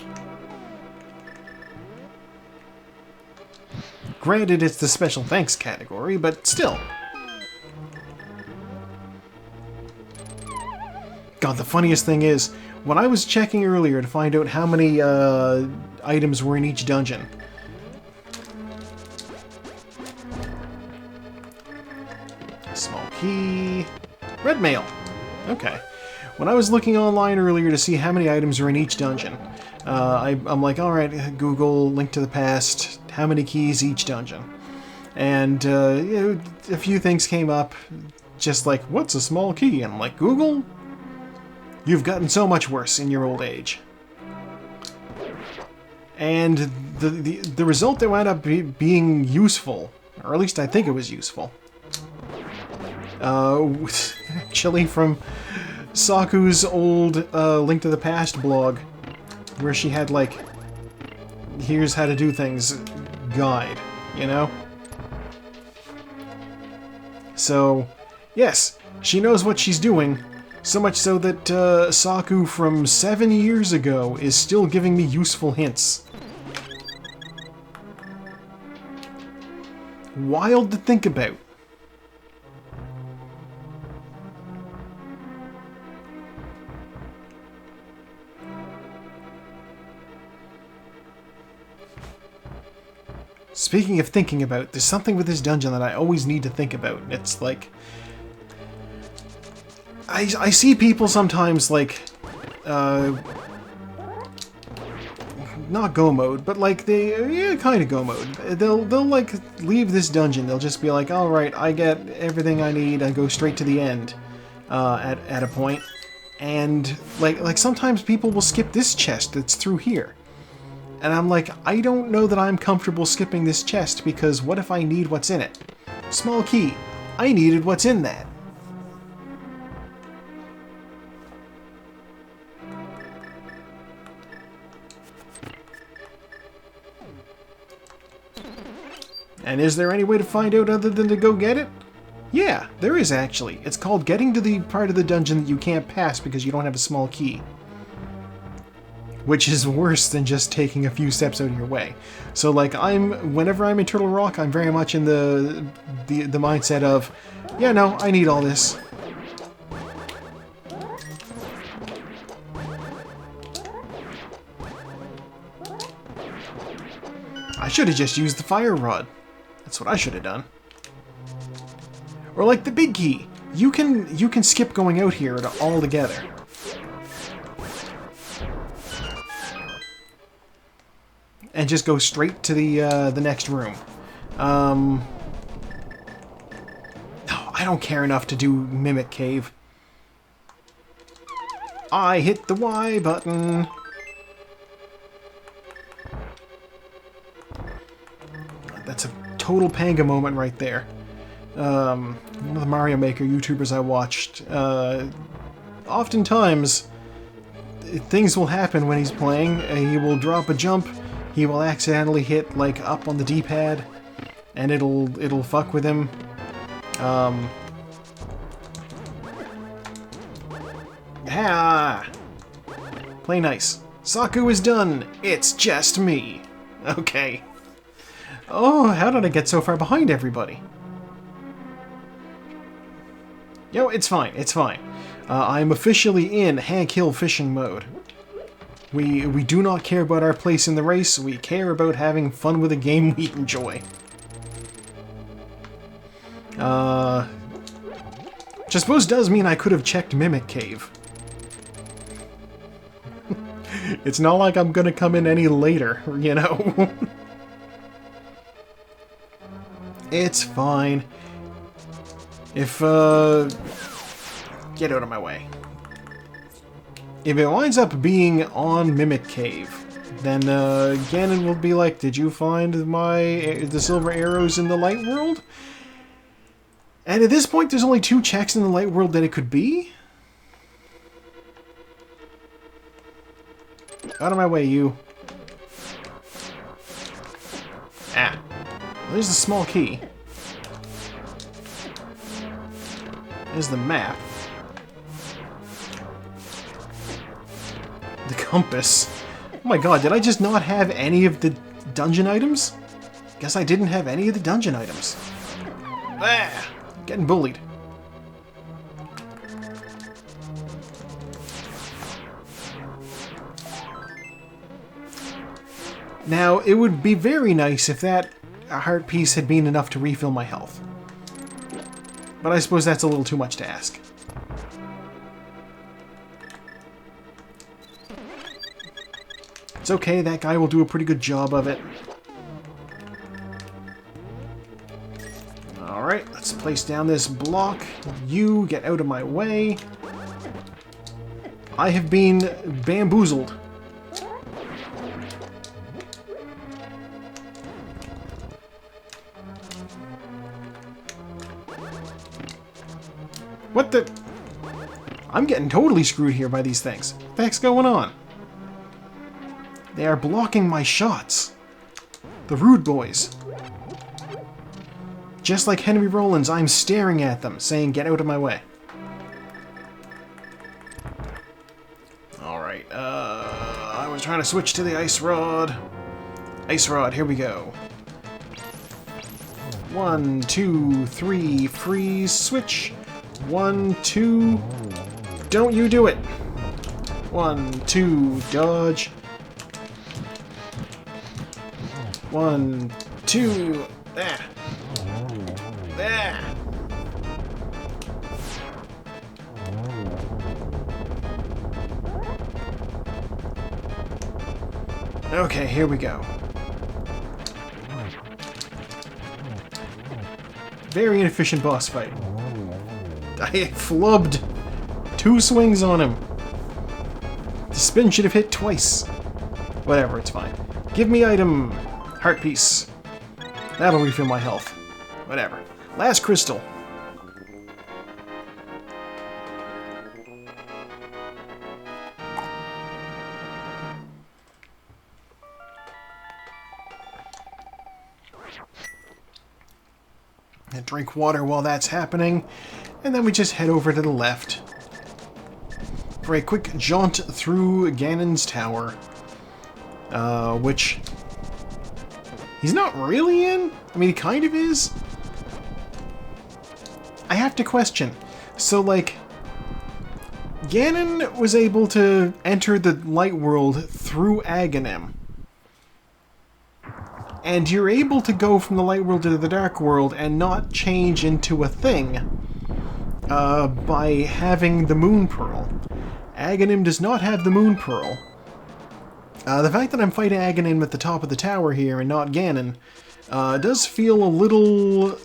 Granted, it's the special thanks category, but still. God, the funniest thing is, when I was checking earlier to find out how many items were in each dungeon, small key, red mail. Okay. When I was looking online earlier to see how many items were in each dungeon, I'm like, alright, Google, link to the past, how many keys each dungeon? And you know, a few things came up, just like, what's a small key? And I'm like, Google? You've gotten so much worse in your old age. And the result that wound up being useful, or at least I think it was useful, actually from Saku's old Link to the Past blog, where she had like, here's how to do things guide, you know? So, yes, she knows what she's doing. So much so that Saku from 7 years ago is still giving me useful hints. Wild to think about. Speaking of thinking about, there's something with this dungeon that I always need to think about. It's like... I see people sometimes, like... not go mode, but like yeah, kind of go mode. They'll like leave this dungeon. They'll just be like, all right, I get everything I need. I go straight to the end at a point, and like sometimes people will skip this chest that's through here, and I'm like, I don't know that I'm comfortable skipping this chest because what if I need what's in it? Small key. I needed what's in that. And is there any way to find out other than to go get it? Yeah, there is actually. It's called getting to the part of the dungeon that you can't pass because you don't have a small key. Which is worse than just taking a few steps out of your way. So like whenever I'm in Turtle Rock, I'm very much in the mindset of, yeah, no, I need all this. I should have just used the fire rod. That's what I should have done. Or like the big key. You can skip going out here altogether. And just go straight to the next room. No, I don't care enough to do Mimic Cave. I hit the Y button. That's a total Panga moment right there. One of the Mario Maker YouTubers I watched, oftentimes things will happen when he's playing. He will drop a jump, he will accidentally hit like up on the D-pad, and it'll fuck with him. Play nice. Saku is done. It's just me. Okay. Oh, how did I get so far behind everybody? Yo, it's fine, it's fine. I'm officially in Hank Hill fishing mode. We do not care about our place in the race, we care about having fun with a game we enjoy. Which I suppose does mean I could have checked Mimic Cave. It's not like I'm gonna come in any later, you know? It's fine. If, get out of my way. If it winds up being on Mimic Cave, then, Ganon will be like, did you find the silver arrows in the light world? And at this point, there's only 2 checks in the light world that it could be? Out of my way, you. Ah. Well, there's the small key. There's the map. The compass. Oh my god, did I just not have any of the dungeon items? Guess I didn't have any of the dungeon items. Ah! Getting bullied. Now, it would be very nice if that heart piece had been enough to refill my health. But I suppose that's a little too much to ask. It's okay, that guy will do a pretty good job of it. Alright, let's place down this block. You get out of my way. I have been bamboozled. What the? I'm getting totally screwed here by these things. What the heck's going on? They are blocking my shots. The rude boys. Just like Henry Rollins, I'm staring at them, saying, get out of my way. was trying to switch to the ice rod. Ice rod, here we go. 1, 2, 3, freeze, switch. 1, 2, don't you do it. 1, 2, dodge. 1, 2, there. There. Okay, here we go. Very inefficient boss fight. I flubbed 2 swings on him. The spin should have hit twice. Whatever, it's fine. Give me item. Heart piece. That'll refill my health. Whatever. Last crystal. And drink water while that's happening, and then we just head over to the left for a quick jaunt through Ganon's tower, which he's not really in. I mean, he kind of is. I have to question. So, like, Ganon was able to enter the light world through Aghanim. And you're able to go from the light world to the dark world and not change into a thing by having the Moon Pearl. Aghanim does not have the Moon Pearl. The fact that I'm fighting Aghanim at the top of the tower here and not Ganon does feel a little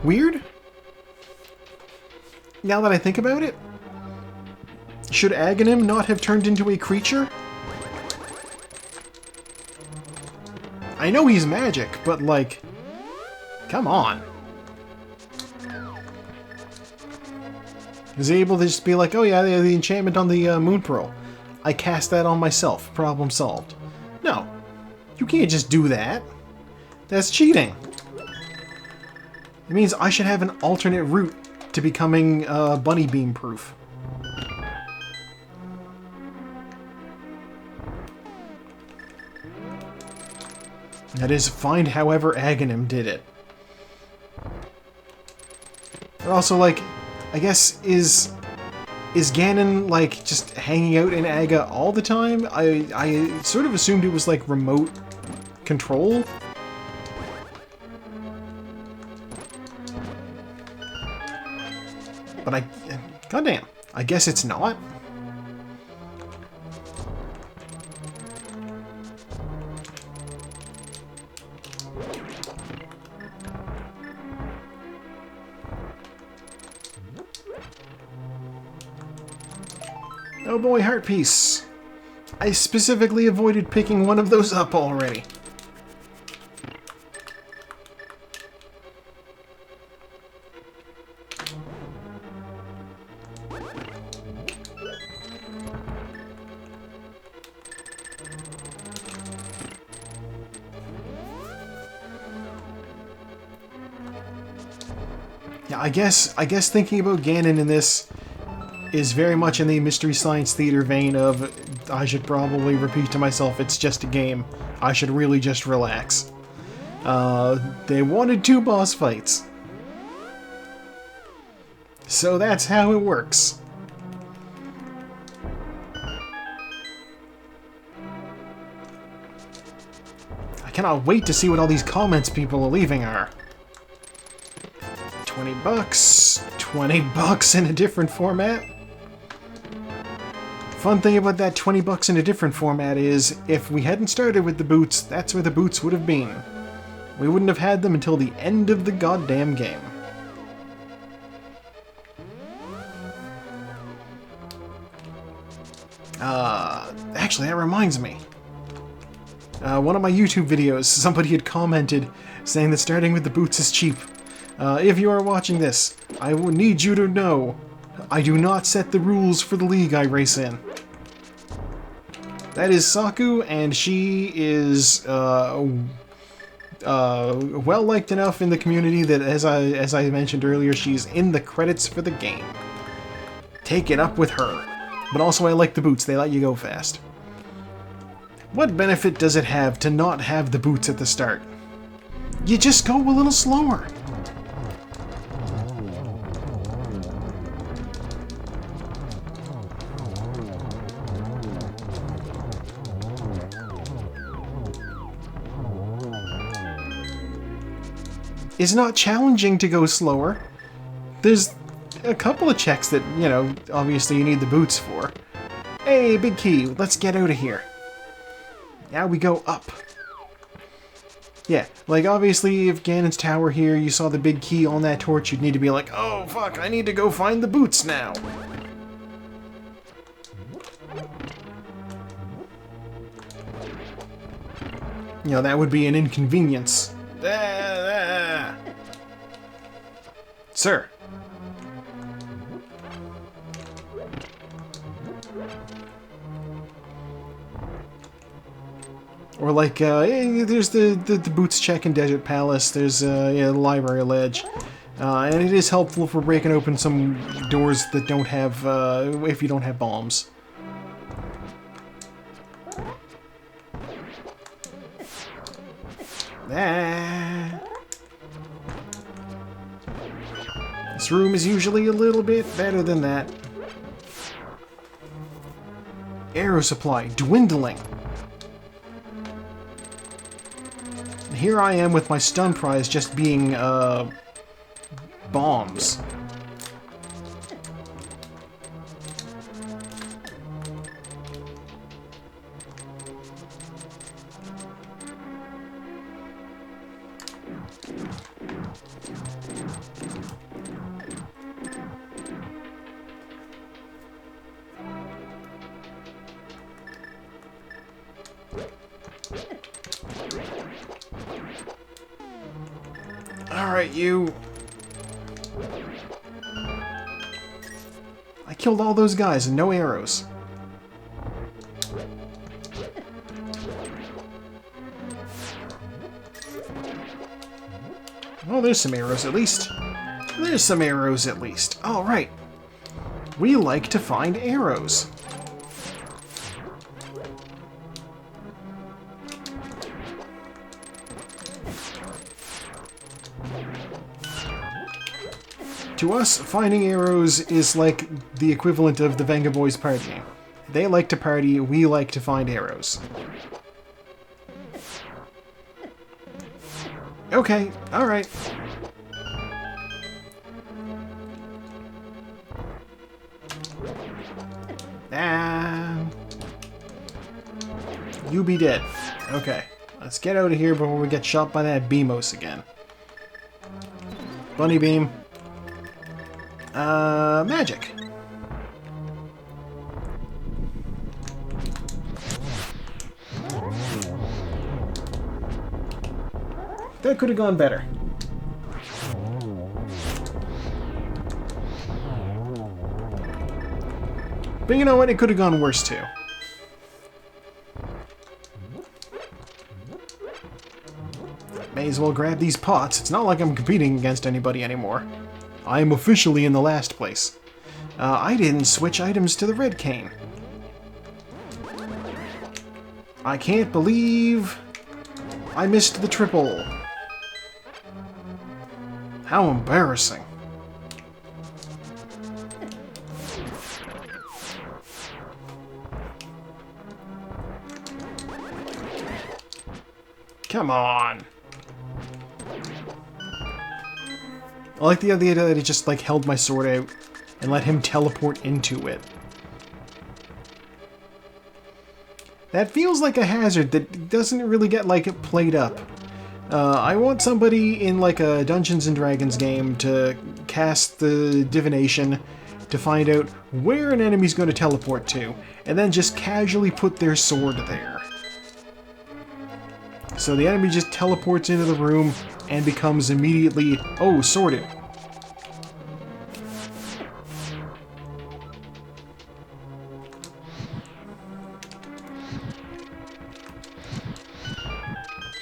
weird. Now that I think about it, should Aghanim not have turned into a creature? I know he's magic, but, like, come on. Is he able to just be like, oh yeah, the enchantment on the Moon Pearl. I cast that on myself. Problem solved. No. You can't just do that. That's cheating. It means I should have an alternate route to becoming bunny beam proof. That is, find however Aghanim did it. But also, like, I guess, is Ganon, like, just hanging out in Aga all the time? I sort of assumed it was, like, remote control. But goddamn, I guess it's not. Oh boy, heart piece. I specifically avoided picking one of those up already. Yeah, I guess thinking about Ganon in this is very much in the Mystery Science Theater vein of, I should probably repeat to myself, it's just a game. I should really just relax. They wanted 2 boss fights. So that's how it works. I cannot wait to see what all these comments people are leaving are. $20. $20 in a different format? Fun thing about that $20 in a different format is, if we hadn't started with the boots, that's where the boots would have been. We wouldn't have had them until the end of the goddamn game. Actually, that reminds me. One of my YouTube videos, somebody had commented saying that starting with the boots is cheap. If you are watching this, I will need you to know, I do not set the rules for the league I race in. That is Saku, and she is well-liked enough in the community that, as I mentioned earlier, she's in the credits for the game. Take it up with her. But also I like the boots, they let you go fast. What benefit does it have to not have the boots at the start? You just go a little slower. It's not challenging to go slower. There's a couple of checks that, you know, obviously you need the boots for. Hey, big key, let's get out of here. Now we go up. Yeah, like obviously if Ganon's tower here, you saw the big key on that torch, you'd need to be like, oh fuck, I need to go find the boots now. You know, that would be an inconvenience. Sir. Or like, there's the boots check in Desert Palace, there's yeah, the library ledge. And it is helpful for breaking open some doors that don't have, if you don't have bombs. This room is usually a little bit better than that. Arrow supply dwindling. Here I am with my stun prize just being, bombs. Alright, you. I killed all those guys and no arrows. Oh, there's some arrows at least. There's some arrows at least. Alright. We like to find arrows. To us, finding arrows is like the equivalent of the Venga Boys partying. They like to party, we like to find arrows. Okay, alright. You be dead. Okay, let's get out of here before we get shot by that Beamos again. Bunny beam. Magic. That could have gone better. But you know what? It could have gone worse too. May as well grab these pots. It's not like I'm competing against anybody anymore. I am officially in the last place. I didn't switch items to the red cane. I can't believe I missed the triple. How embarrassing. Come on. I like the idea that he just, like, held my sword out and let him teleport into it. That feels like a hazard that doesn't really get, like, played up. I want somebody in, like, a Dungeons & Dragons game to cast the divination to find out where an enemy's going to teleport to, and then just casually put their sword there. So the enemy just teleports into the room and becomes immediately, oh, sorted.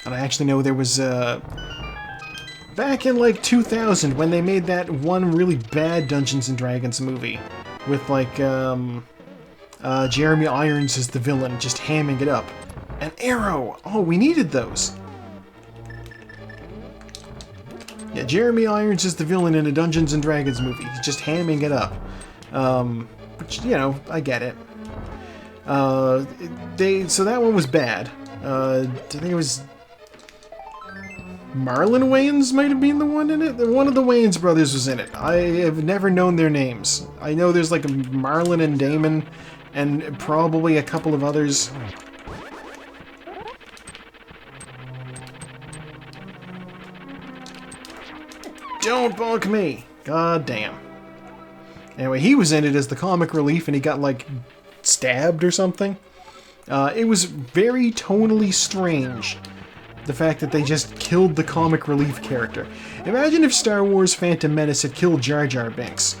And I actually know there was, back in like 2000 when they made that one really bad Dungeons & Dragons movie with like, Jeremy Irons is the villain, just hamming it up. An arrow! Oh, we needed those. Yeah, Jeremy Irons is the villain in a Dungeons & Dragons movie. He's just hamming it up. Which, you know, I get it. So that one was bad. I think it was... Marlon Wayans might have been the one in it? One of the Wayans brothers was in it. I have never known their names. I know there's like a Marlon and Damon, and probably a couple of others. Don't bonk me! God damn. Anyway, he was in it as the comic relief, and he got, like, stabbed or something. It was very tonally strange, the fact that they just killed the comic relief character. Imagine if Star Wars Phantom Menace had killed Jar Jar Binks.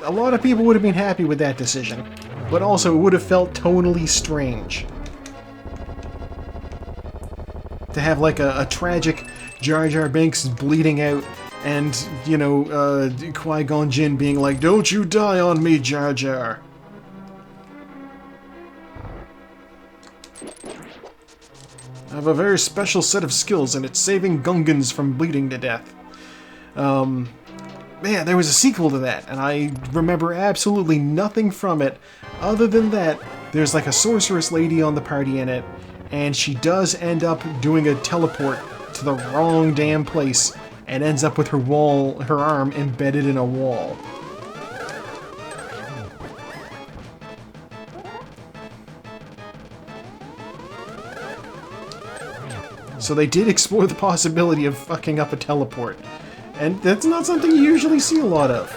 A lot of people would have been happy with that decision, but also it would have felt tonally strange. To have, like, a tragic Jar Jar Binks bleeding out, and, you know, Qui-Gon Jinn being like, "Don't you die on me, Jar Jar." I have a very special set of skills, and it's saving Gungans from bleeding to death. Man, there was a sequel to that, and I remember absolutely nothing from it, other than that there's like a sorceress lady on the party in it, and she does end up doing a teleport to the wrong damn place, and ends up with her arm embedded in a wall. So they did explore the possibility of fucking up a teleport. And that's not something you usually see a lot of.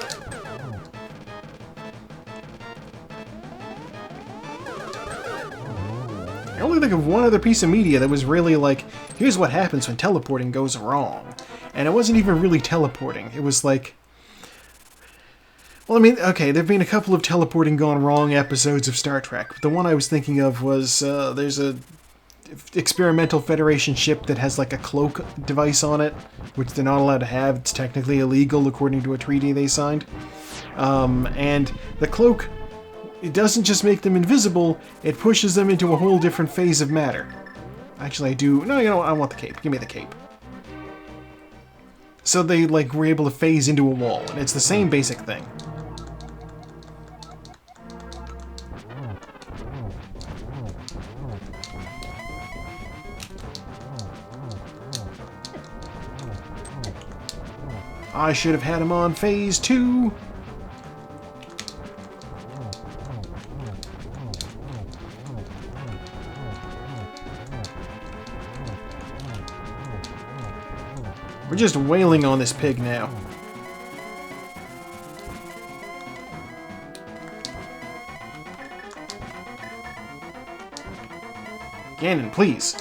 I only think of one other piece of media that was really like, here's what happens when teleporting goes wrong. And it wasn't even really teleporting. It was like... Well, I mean, okay, there have been a couple of teleporting gone wrong episodes of Star Trek. But the one I was thinking of was, there's a experimental Federation ship that has like a cloak device on it, which they're not allowed to have. It's technically illegal according to a treaty they signed. And the cloak, it doesn't just make them invisible, it pushes them into a whole different phase of matter. Actually, I do... No, you know what? I want the cape. Give me the cape. So they, like, were able to phase into a wall, and it's the same basic thing. I should have had him on phase 2. We're just wailing on this pig now. Ganon, please.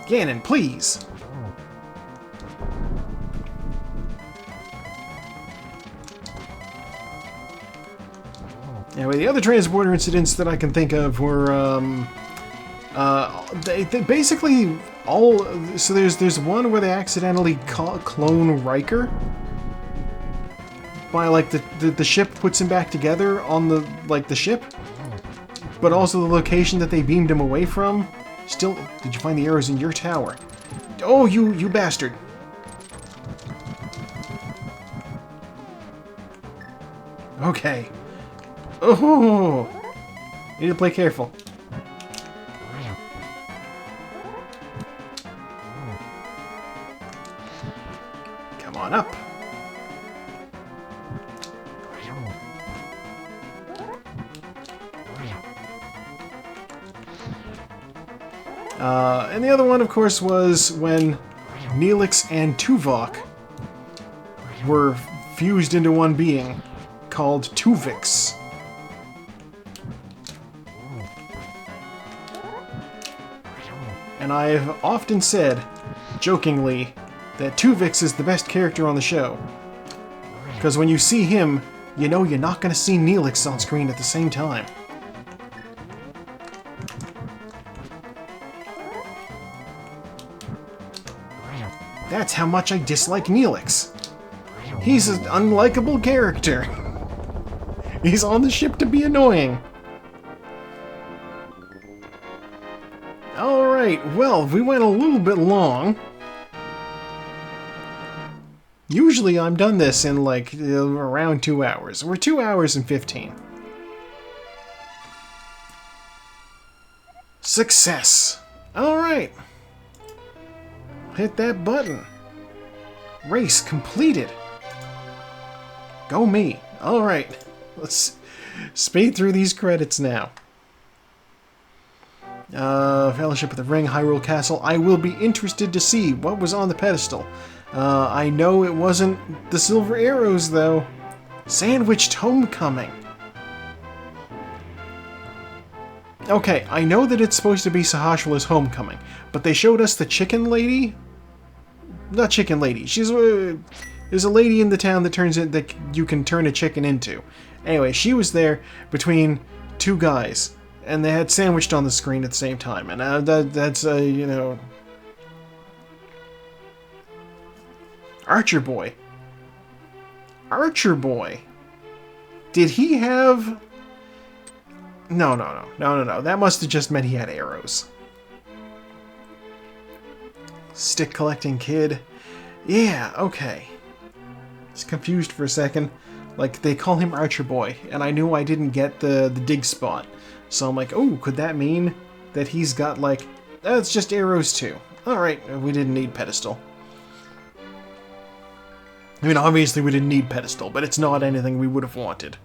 Ganon, please. Anyway, the other transporter incidents that I can think of were, they basically all... So there's one where they accidentally clone Riker. By, like, the ship puts him back together on the, like, the ship. But also the location that they beamed him away from. Still, did you find the arrows in your tower? Oh, you bastard. Okay. Oh! Need to play careful. Come on up. And the other one, of course, was when Neelix and Tuvok were fused into one being called Tuvix. And I've often said, jokingly, that Tuvix is the best character on the show. Because when you see him, you know you're not going to see Neelix on screen at the same time. That's how much I dislike Neelix. He's an unlikable character. He's on the ship to be annoying. Alright, well, we went a little bit long. Usually I'm done this in like around 2 hours. We're 2 hours and 15. Success! Alright. Hit that button. Race completed. Go me. Alright. Let's speed through these credits now. Fellowship of the Ring, Hyrule Castle. I will be interested to see what was on the pedestal. I know it wasn't the silver arrows, though. Sandwiched Homecoming. Okay, I know that it's supposed to be Sahasrah's homecoming, but they showed us the chicken lady? Not chicken lady. There's a lady in the town that you can turn a chicken into. Anyway, she was there between two guys, and they had sandwiched on the screen at the same time, and that's you know... Archer Boy. Archer Boy. Did he have... No. That must have just meant he had arrows. Stick collecting kid. Yeah, okay. It's confused for a second. Like, they call him Archer Boy, and I knew I didn't get the dig spot. So I'm like, oh, could that mean that he's got, like... it's just arrows too. Alright, we didn't need pedestal. I mean, obviously we didn't need pedestal, but it's not anything we would have wanted.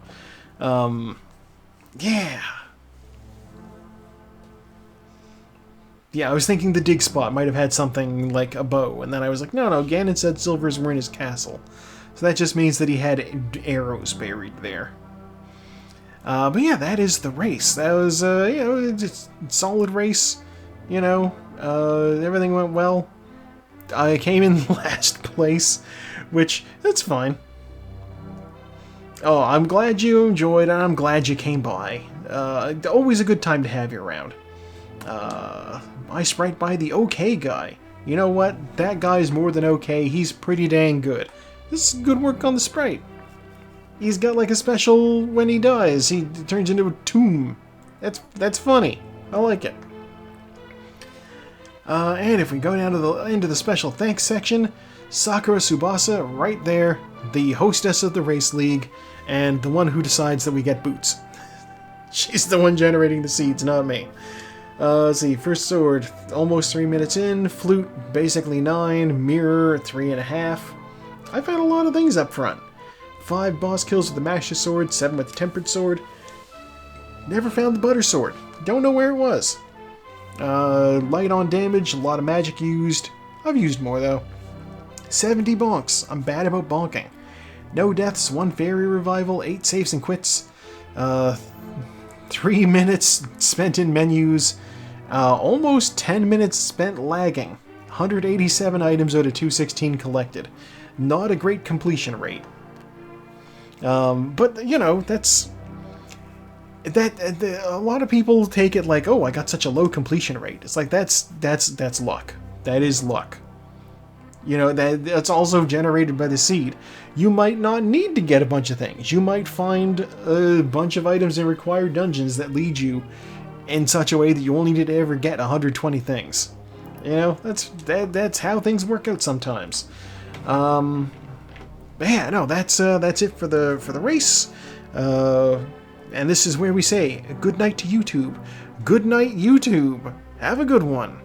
Yeah. Yeah, I was thinking the dig spot might have had something like a bow, and then I was like, no, Ganon said silvers were in his castle. So that just means that he had arrows buried there. But yeah, that is the race. That was, you know, just solid race. You know, everything went well. I came in last place, which, that's fine. Oh, I'm glad you enjoyed, and I'm glad you came by. Always a good time to have you around. My sprite by the OK guy. You know what? That guy's more than okay. He's pretty dang good. This is good work on the sprite. He's got like a special when he dies. He turns into a tomb. That's funny. I like it. And if we go down to into the special thanks section, Sakura Tsubasa, right there, the hostess of the race league, and the one who decides that we get boots. She's the one generating the seeds, not me. Let's see, first sword, almost 3 minutes in, flute, basically 9, mirror, 3.5. I've had a lot of things up front. 5 boss kills with the Master Sword, 7 with the Tempered Sword. Never found the Butter Sword. Don't know where it was. Light on damage, a lot of magic used. I've used more though. 70 bonks. I'm bad about bonking. No deaths, 1 fairy revival, 8 saves and quits. 3 minutes spent in menus. Almost 10 minutes spent lagging. 187 items out of 216 collected. Not a great completion rate. But, you know, that's... a lot of people take it like, oh, I got such a low completion rate. It's like, that's luck. That is luck. You know, that's also generated by the seed. You might not need to get a bunch of things. You might find a bunch of items in required dungeons that lead you in such a way that you only need to ever get 120 things. You know, that's how things work out sometimes. But yeah, no, that's it for the race. And this is where we say good night to YouTube. Good night, YouTube. Have a good one.